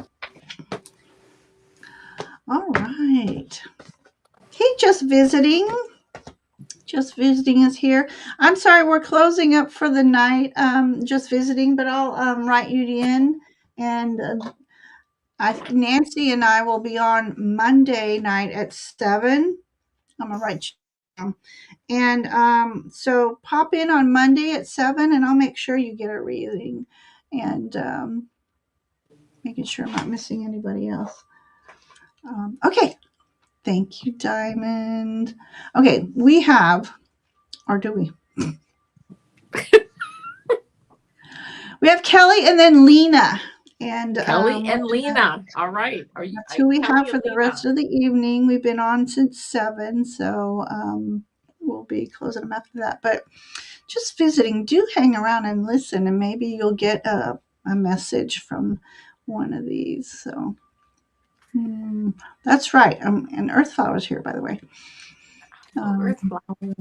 All right. Hey, just visiting is here. I'm sorry, we're closing up for the night. Just visiting, but I'll write you in, and Nancy and I will be on Monday night at 7. I'm gonna write you down. And so pop in on Monday at 7, and I'll make sure you get a reading, and making sure I'm not missing anybody else. Okay. Thank you, Diamond. Okay, we have, or do we? We have Kelly and then Lena. And Kelly and Lena. All right. that's who we have Kelly for and the rest Lena? of the evening. We've been on since 7, so we'll be closing them after that. But just visiting, do hang around and listen, and maybe you'll get a message from one of these. So that's right. And Earthflower's here, by the way. Oh, Um, Earth Flower.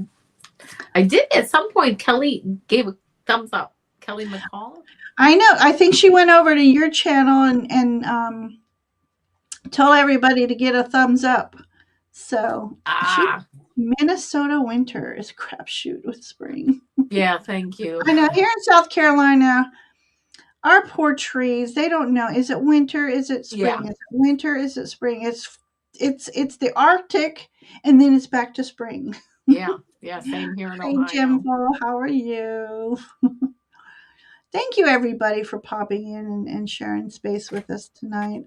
I did at some point. Kelly gave a thumbs up. Kelly McCall. I know. I think she went over to your channel and told everybody to get a thumbs up. So she, Ah, Minnesota winter is crapshoot with spring. yeah. Thank you. I know here in South Carolina, our poor trees, they don't know. Is it winter? Is it Yeah, spring? Is it winter? Is it spring? It's the Arctic, and then it's back to spring. yeah, yeah. Same here in Hey Ohio. Jimbo, how are you? Thank you, everybody, for popping in and sharing space with us tonight.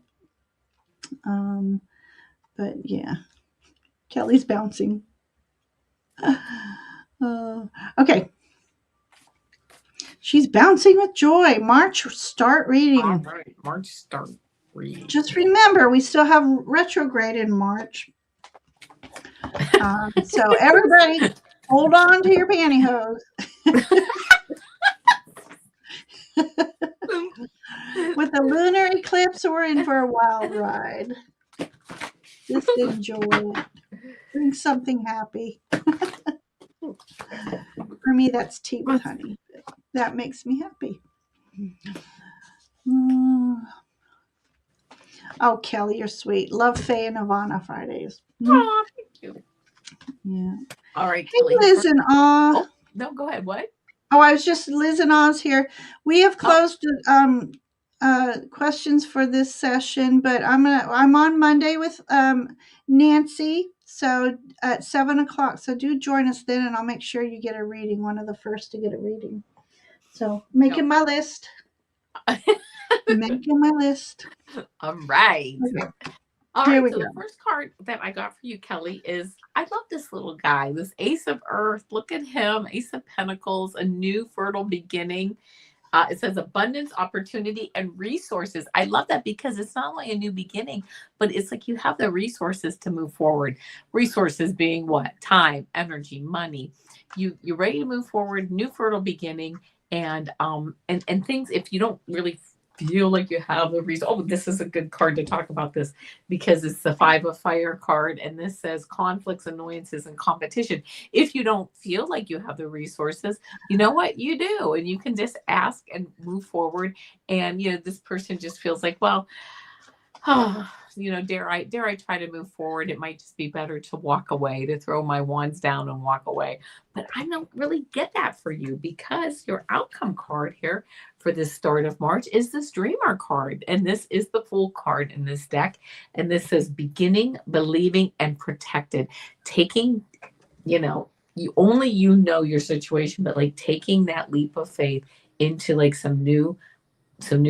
Um, but yeah, Kelly's bouncing. Uh, okay, she's bouncing with joy. March, start All reading. right, March start reading. Just remember, we still have retrograde in March. So everybody, hold on to your pantyhose. With the lunar eclipse, we're in for a wild ride. Just enjoy it. Drink something happy. For me, that's tea with honey. That makes me happy. Mm. Oh, Kelly, you're sweet. Love Faye and Avana Fridays. Mm. Oh, thank you. Yeah. All right, Hey, Kelly. The Liz first. and Aw. Oh no, go ahead. What? Oh, I was just Liz and Oz here. We have Oh, closed questions for this session, but I'm on Monday with Nancy. So at 7 o'clock. So do join us then, and I'll make sure you get a reading. One of the first to get a reading. So no. making my list. Making my list. All right. Okay, All here right, we so go. the first card that I got for you, Kelly, is I love this little guy, this Ace of Earth. Look at him, Ace of Pentacles, a new fertile beginning. It says abundance, opportunity, and resources. I love that because it's not only a new beginning, but it's like you have the resources to move forward. Resources being what? Time, energy, money. You're ready to move forward, new fertile beginning, and things. If you don't really feel like you have the reason, oh, this is a good card to talk about this because it's the Five of Fire card, and this says conflicts, annoyances, and competition. If you don't feel like you have the resources, you know what, you do, and you can just ask and move forward. And this person just feels like, well, dare I try to move forward? It might just be better to walk away, to throw my wands down and walk away. But I don't really get that for you because your outcome card here for this start of March is this dreamer card. And this is the full card in this deck. And this says beginning, believing, and protected. Taking, you know your situation, but like taking that leap of faith into like some new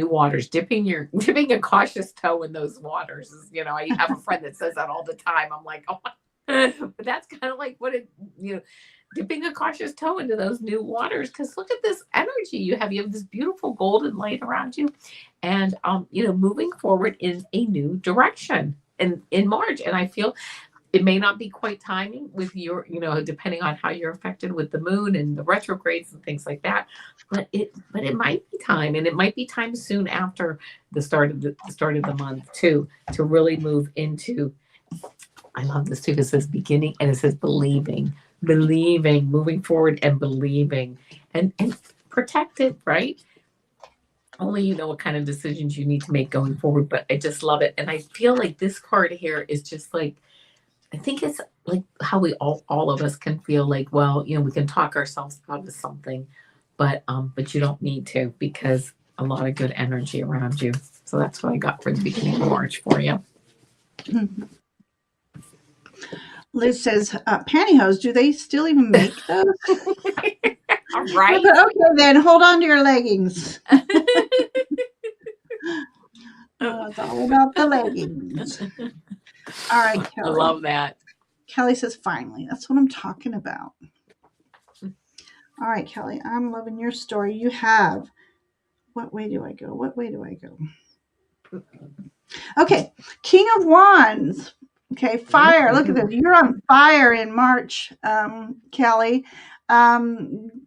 waters, dipping a cautious toe in those waters. I have a friend that says that all the time. I'm like, oh, but that's kind of like what dipping a cautious toe into those new waters. Because look at this energy you have. You have this beautiful golden light around you, and moving forward in a new direction in March. And I feel it may not be quite timing with your, depending on how you're affected with the moon and the retrogrades and things like that. But it might be time, and it might be time soon after the start of the month too, to really move into. I love this too. It says beginning and it says believing, moving forward and believing, and protected, right? Only you know what kind of decisions you need to make going forward. But I just love it, and I feel like this card here is just like I think it's like how we all of us can feel like, well, we can talk ourselves out of something, but you don't need to because a lot of good energy around you. So that's what I got for the beginning of March for you. Liz says, pantyhose, do they still even make those? All right. But okay, then hold on to your leggings. It's all about the leggings. All right, I Kelly. love that. Kelly says, finally, that's what I'm talking about. All right, Kelly, I'm loving your story. You have, what way do I go? What way do I go? Okay, King of Wands. Okay, fire. Look at this. You're on fire in March, Kelly.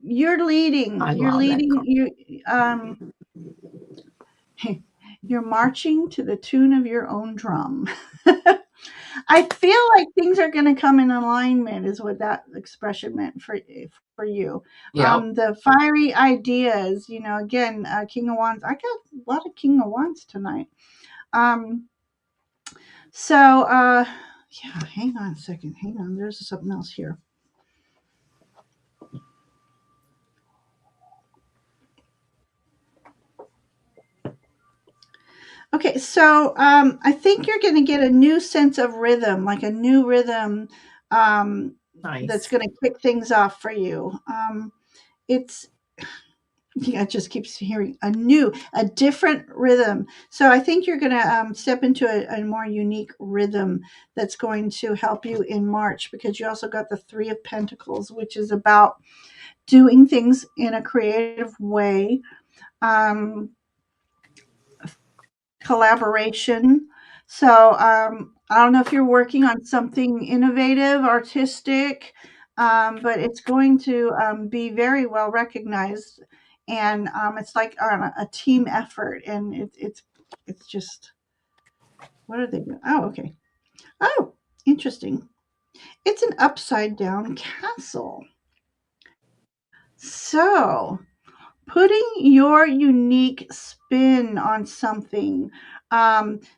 You're leading. I You're love that leading. card. You're marching to the tune of your own drum. I feel like things are going to come in alignment, is what that expression meant for you. Yep. The fiery ideas, again, King of Wands. I got a lot of King of Wands tonight. So, yeah, hang on a second. Hang on. There's something else here. Okay, so I think you're going to get a new sense of rhythm, like a new rhythm that's Nice. going to kick things off for you. It's I just keeps hearing a different rhythm. So I think you're going to step into a more unique rhythm that's going to help you in March, because you also got the Three of Pentacles, which is about doing things in a creative way, um, collaboration. So I don't know if you're working on something innovative, artistic, but it's going to be very well recognized, and it's like on a team effort, and it's just, what are they doing? Oh, okay. Oh, interesting. It's an upside down castle. So putting your unique spin on something,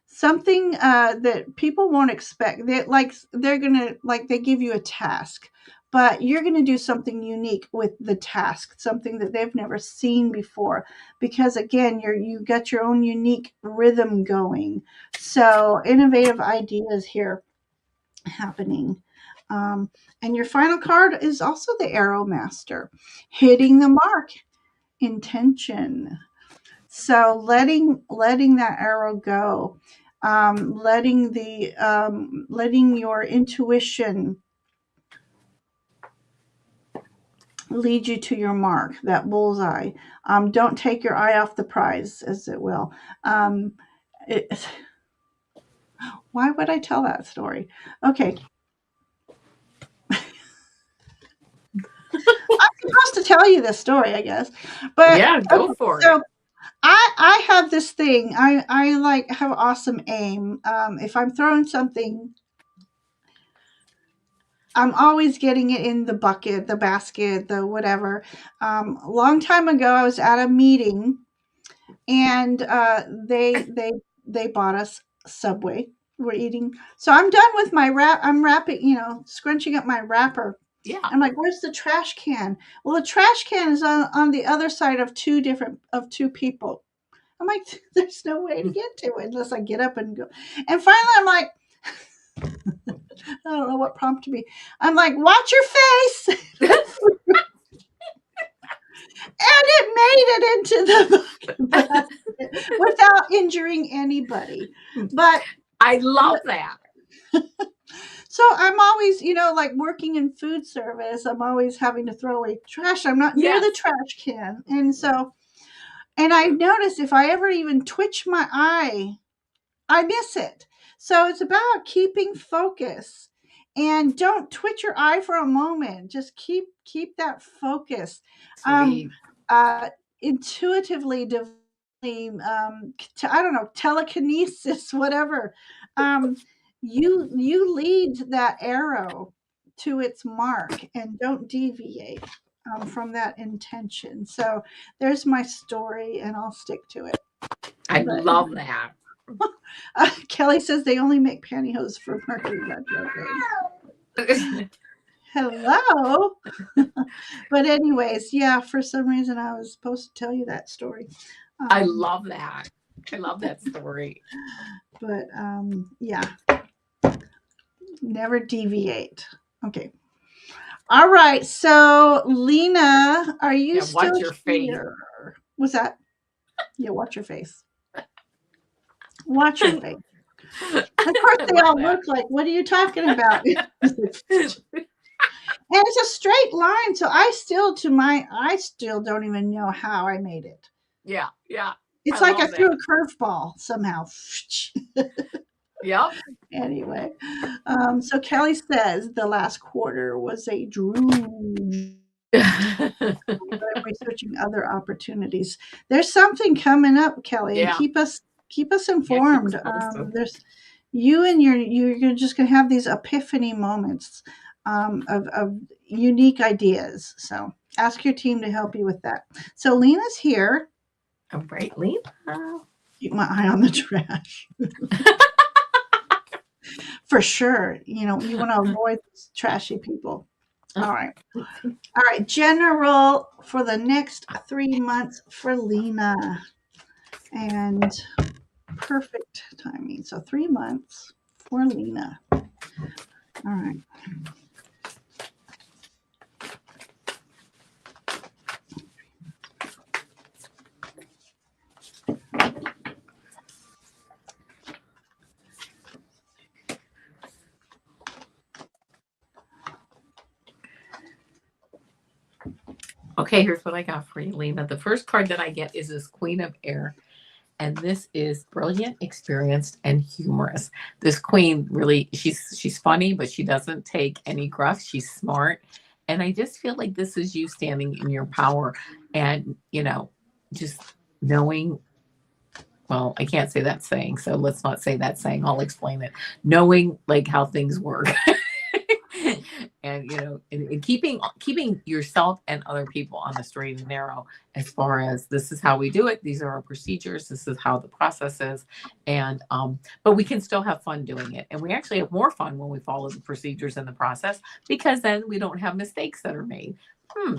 something that people won't expect. They're gonna, like, they give you a task, but you're gonna do something unique with the task, something that they've never seen before, because again, you got your own unique rhythm going. So innovative ideas here happening. um, and your final card is also the Arrow Master, hitting the mark, intention. So letting that arrow go, letting your intuition lead you to your mark, that bullseye. Don't take your eye off the prize, as it will. Um, it, why would I tell that story? Okay, I'm supposed to tell you this story, I guess. But Yeah, go okay, for it. so I have this thing. I like have awesome aim. If I'm throwing something, I'm always getting it in the bucket, the basket, the whatever. A long time ago, I was at a meeting, and they bought us Subway. We're eating, so I'm done with my wrap. I'm wrapping, scrunching up my wrapper. Yeah. I'm like, "Where's the trash can?" Well, the trash can is on the other side of two people. I'm like, "There's no way to get to it unless I get up and go." And finally, I'm like, I don't know what prompted me. I'm like, "Watch your face." And it made it into the basket without injuring anybody. But I love that. so I'm always, like working in food service, I'm always having to throw away trash. I'm not near the Yes. trash can. And I noticed if I ever even twitch my eye, I miss it. So it's about keeping focus, and don't twitch your eye for a moment. Just keep that focus. Um, Sweet. uh, intuitively, divinely, I don't know, telekinesis, whatever. Um, you lead that arrow to its mark, and don't deviate from that intention. So there's my story, and I'll stick to it. I But love that. Kelly says they only make pantyhose for Mercury retrograde. Hello. But anyways, yeah, for some reason I was supposed to tell you that story. I Um, love that. I love that story. but yeah, never deviate. Okay. All right. So Lena, are you Yeah, still watch your face. here? Was that? Yeah, watch your face. Watch your face. Of course, I they love all that. look like, "What are you talking about?" And it's a straight line, so I still don't even know how I made it. Yeah, yeah. It's I like I love threw that. a curveball somehow. Yep. Anyway, so Kelly says the last quarter was a drool, but I'm researching other opportunities. There's something coming up, Kelly, and Yeah. keep us Yeah, keep us informed. posted. There's you and you're just gonna have these epiphany moments of unique ideas. So ask your team to help you with that. So Lena's here. All right, Lena. Keep my eye on the trash for sure. You want to avoid these trashy people. All right. All right. General for the next 3 months for Lena. And perfect timing. So 3 months for Lena. All right. Okay, here's what I got for you, Lena. The first card that I get is this Queen of Air. And this is brilliant, experienced, and humorous. This queen really, she's funny, but she doesn't take any gruff. She's smart. And I just feel like this is you standing in your power and, just knowing, well, I can't say that saying, so let's not say that saying. I'll explain it. Knowing like how things work. And and keeping yourself and other people on the straight and narrow, as far as this is how we do it, these are our procedures, this is how the process is. And but we can still have fun doing it, and we actually have more fun when we follow the procedures and the process, because then we don't have mistakes that are made.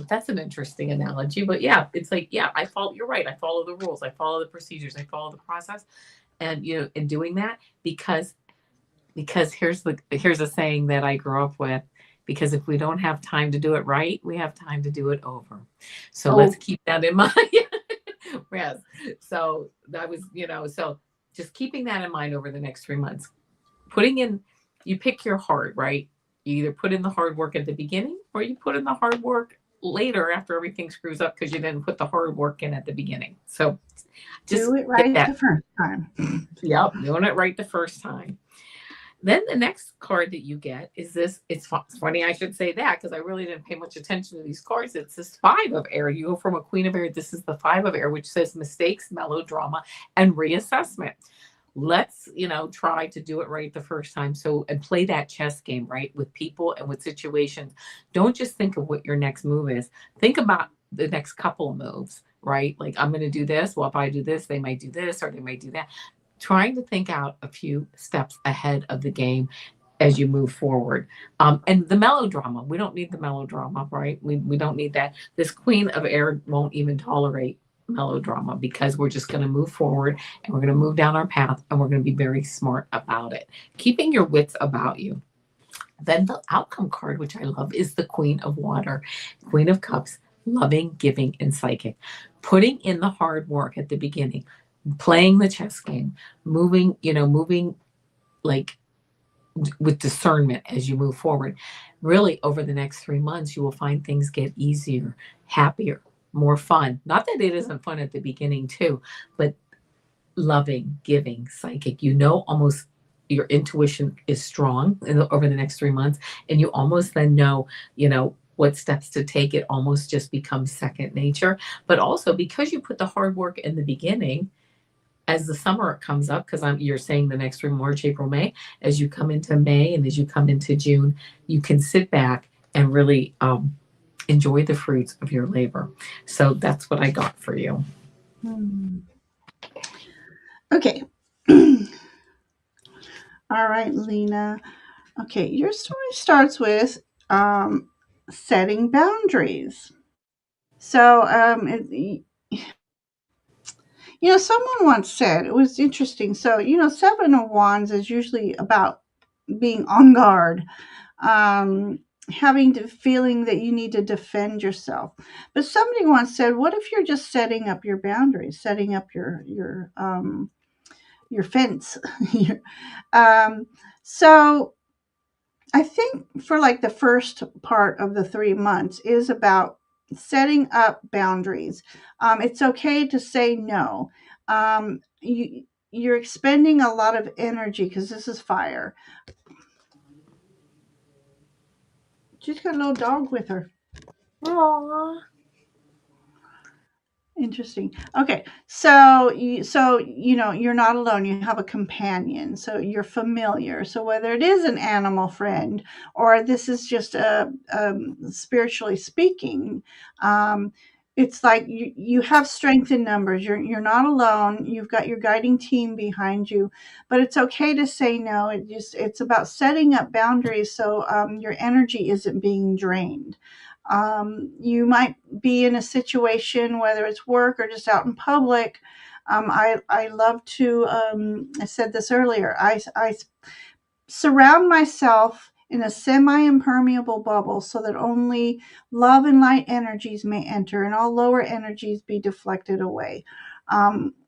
That's an interesting analogy, but yeah, it's like, yeah, you're right, I follow the rules, I follow the procedures, I follow the process. And in doing that, because here's a saying that I grew up with: because if we don't have time to do it right, we have time to do it over. So let's Oh, keep that in mind. Yes. So that was, so just keeping that in mind over the next 3 months. Putting in, you pick your heart, right? You either put in the hard work at the beginning, or you put in the hard work later after everything screws up, because you didn't put the hard work in at the beginning. So just do it get right that. the first time. Yep, doing it right the first time. Then the next card that you get is this. It's funny I should say that, because I really didn't pay much attention to these cards. It's this Five of Air. You go from a Queen of Air. This is the Five of Air, which says mistakes, melodrama, and reassessment. Let's, try to do it right the first time. So, and play that chess game, right? With people and with situations. Don't just think of what your next move is. Think about the next couple of moves, right? Like, I'm going to do this. Well, if I do this, they might do this, or they might do that. Trying to think out a few steps ahead of the game as you move forward. And the melodrama, we don't need the melodrama, right? We don't need that. This Queen of Air won't even tolerate melodrama, because we're just going to move forward, and we're going to move down our path, and we're going to be very smart about it. Keeping your wits about you. Then the outcome card, which I love, is the Queen of Water, Queen of Cups, loving, giving, and psychic. Putting in the hard work at the beginning, playing the chess game, moving like with discernment as you move forward. Really, over the next 3 months, you will find things get easier, happier, more fun. Not that it isn't fun at the beginning, too, but loving, giving, psychic. Almost your intuition is strong over the next 3 months, and you almost then what steps to take. It almost just becomes second nature. But also, because you put the hard work in the beginning, as the summer comes up, because you're saying the next 3 March, April, May, as you come into May and as you come into June, you can sit back and really enjoy the fruits of your labor. So that's what I got for you. Hmm. Okay. All right, Lena. Okay, your story starts with um, setting boundaries. So, someone once said, it was interesting. So, Seven of Wands is usually about being on guard, um, having the feeling that you need to defend yourself. But somebody once said, what if you're just setting up your boundaries, setting up your fence? um, so I think for like the first part of the 3 months is about setting up boundaries. It's okay to say no. You're expending a lot of energy because this is fire. She's got a little dog with her. Aww. Interesting. Okay, so you're not alone. You have a companion, so you're familiar. So whether it is an animal friend or this is just spiritually speaking, um, it's like you have strength in numbers. You're not alone. You've got your guiding team behind you, but it's okay to say no. It's about setting up boundaries so your energy isn't being drained. You might be in a situation, whether it's work or just out in public. I love to, I said this earlier, I surround myself in a semi impermeable bubble so that only love and light energies may enter and all lower energies be deflected away.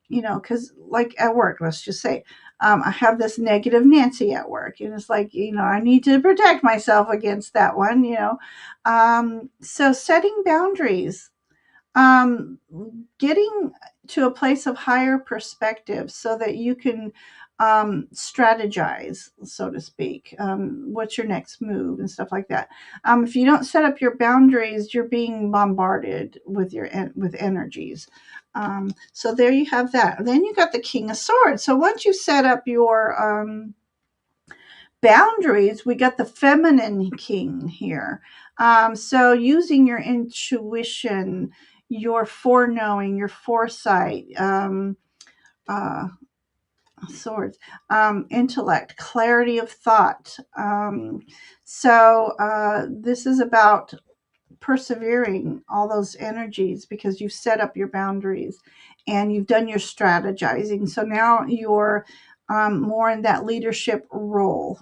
Because like at work, let's just say, I have this negative Nancy at work, and it's like, I need to protect myself against that one. So setting boundaries. um, getting to a place of higher perspective so that you can strategize, so to speak. What's your next move and stuff like that. If you don't set up your boundaries, you're being bombarded with with energies. So there you have that. Then you got the King of Swords. So once you set up your boundaries, we got the feminine king here. So using your intuition, your foreknowing, your foresight, uh, swords, intellect, clarity of thought. This is about persevering all those energies because you've set up your boundaries and you've done your strategizing. So now you're more in that leadership role.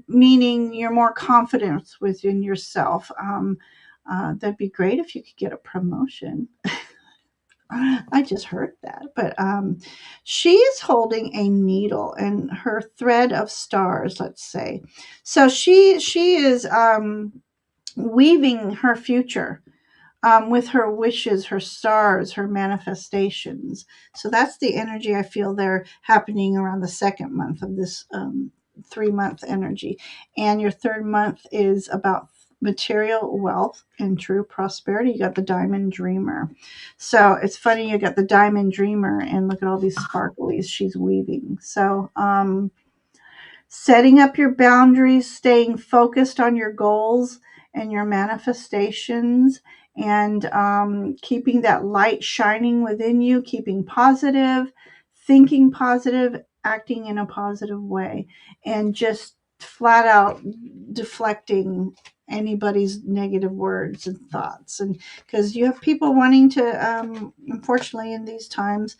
Meaning you're more confident within yourself. That'd be great if you could get a promotion. I just heard that. But she is holding a needle and her thread of stars, let's say. So she is weaving her future with her wishes, her stars, her manifestations. So that's the energy I feel there happening around the second month of this 3 month energy. And your third month is about material wealth and true prosperity. You got the diamond dreamer. So it's funny you got the diamond dreamer and look at all these sparklies she's weaving. So setting up your boundaries, staying focused on your goals and your manifestations, and keeping that light shining within you, keeping positive, thinking positive, acting in a positive way, and just flat out deflecting anybody's negative words and thoughts. And because you have people wanting to, unfortunately, in these times,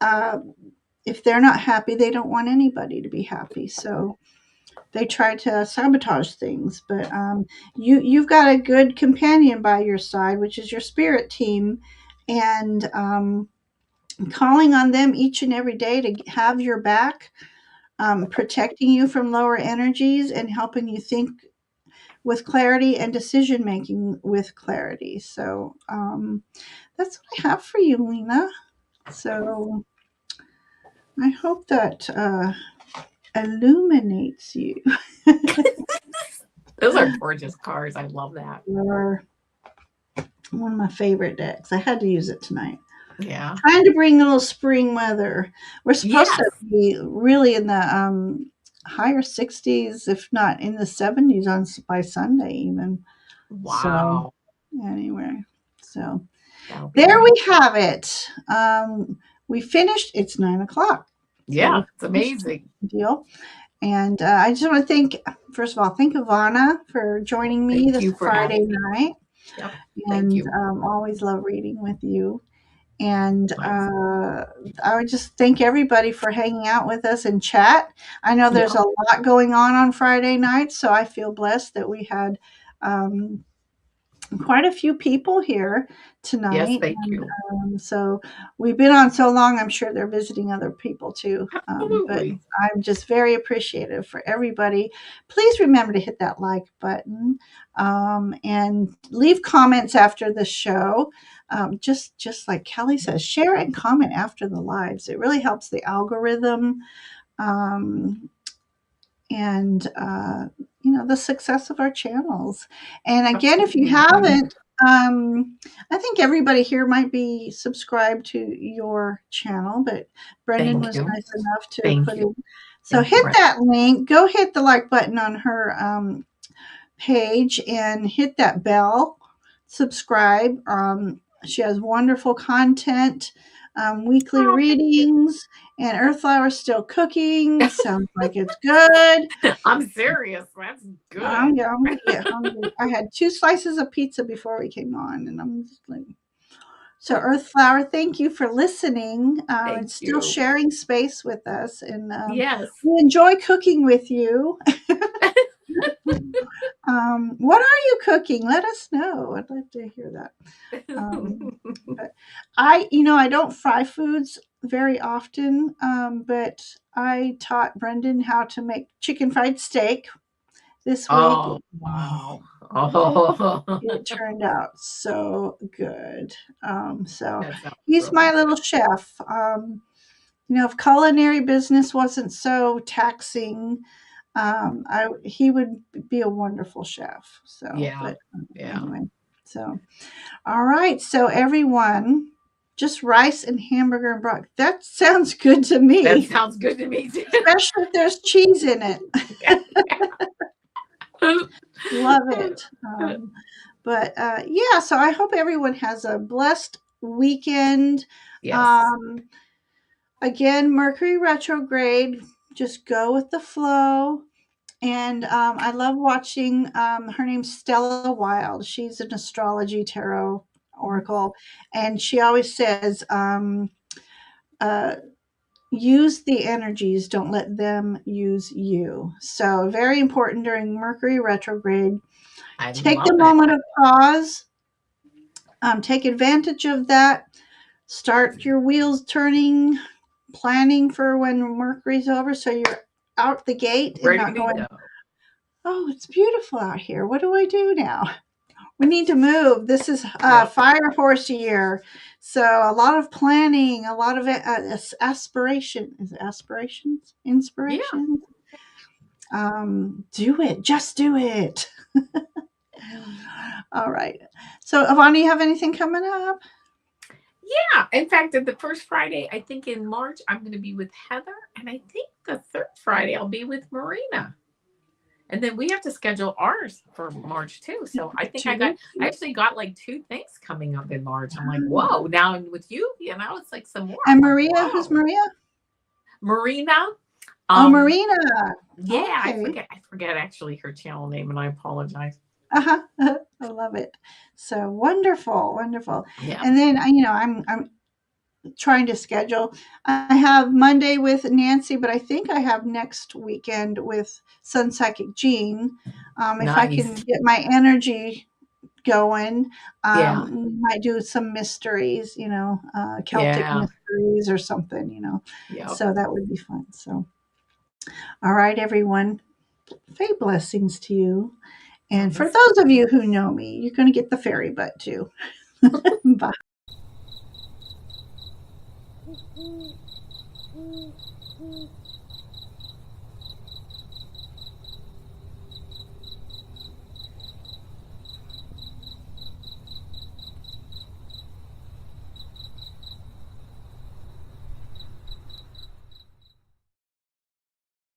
uh, if they're not happy, they don't want anybody to be happy. So they try to sabotage things. But you've got a good companion by your side, which is your spirit team, and calling on them each and every day to have your back, protecting you from lower energies, and helping you think with clarity and decision making with clarity. So that's what I have for you, Lena. So I hope that illuminates you. Those are gorgeous cards. I love that. You're one of my favorite decks. I had to use it tonight. Yeah. Trying to bring a little spring weather. We're supposed to Yes. be really in the higher 60s, if not in the 70s by Sunday even. So Wow. anyway, so That'll be there we nice. have it. We finished. It's 9 o'clock, so Yeah. we It's finished amazing. the deal. And I just want to thank, first of all, thank Avana for joining me Thank this you for Friday having me. night. Yep. Thank And you. always love reading with you. And Nice. I would just thank everybody for hanging out with us and chat. I know there's Yeah. a lot going on Friday nights, so I feel blessed that we had um, quite a few people here Yes. tonight. Thank And you. so we've been on so long, I'm sure they're visiting other people too. But Absolutely. I'm just very appreciative for everybody. Please remember to hit that like button and leave comments after the show. Just like Kelly says, share and comment after the lives. It really helps the algorithm. Um, and the success of our channels. And again, if you Absolutely. haven't, I think everybody here might be subscribed to your channel, but Brendan Thank was you. nice enough to Thank put you. in. So Thank you, hit Brent. that link, go hit the like button on her page and hit that bell, subscribe. She has wonderful content, weekly Oh, thank you. readings, and Earthflower's still cooking. Sounds like it's good. I'm serious. That's good. I'm gonna get hungry. I had 2 slices of pizza before we came on, and I'm just like, so Earthflower, thank you for listening, and Thank still you. sharing space with us, and Yes. we enjoy cooking with you. What are you cooking? Let us know. I'd love to hear that. But I don't fry foods very often, but I taught Brendan how to make chicken fried steak, this week. Oh, wow. It Oh, turned out so good. So that sounds he's really my little good. chef. If culinary business wasn't so taxing, he would be a wonderful chef. So, Yeah. but Yeah. anyway, so all right. So everyone, just rice and hamburger and broccoli. That sounds good to That me, sounds good to me too. especially if there's cheese in it. Love it. But yeah, so I hope everyone has a blessed weekend. Yes. Um, Again, Mercury retrograde. Just go with the flow. And I love watching. Her name's Stella Wild. She's an astrology tarot oracle, and she always says, uh, "Use the energies. Don't let them use you." So very important during Mercury retrograde. I Take the love it. moment of pause. Take advantage of that. Start your wheels turning, planning for when Mercury's over, so you're out the gate and Ready not to going, go. "Oh, it's beautiful out here. What do I do now?" We need to move. This is Yep. fire horse year, so a lot of planning, a lot of aspiration. Is it aspirations? Yeah. Inspiration? Do it. Just do it. All right. So, Avani, you have anything coming up? Yeah. In fact, the first Friday, I think in March, I'm going to be with Heather. And I think the third Friday, I'll be with Marina. And then we have to schedule ours for March too. So I think Two. I actually got like two things coming up in March. I'm like, whoa, now with you, it's like some more. And I'm like, Maria, who's whoa. Maria? Marina. Oh, Um, Marina. yeah, Okay. I forget actually her channel name and I apologize. Uh-huh. I love it. So wonderful, wonderful. Yeah. And then I'm trying to schedule. I have Monday with Nancy, but I think I have next weekend with Sun Psychic Jean. If I can Nice. get my energy going, Yeah. might do some mysteries, Celtic Yeah. mysteries or something, Yep. So that would be fun. So, all right, everyone. Faye blessings to you. And for those of you who know me, you're going to get the fairy butt too. Bye.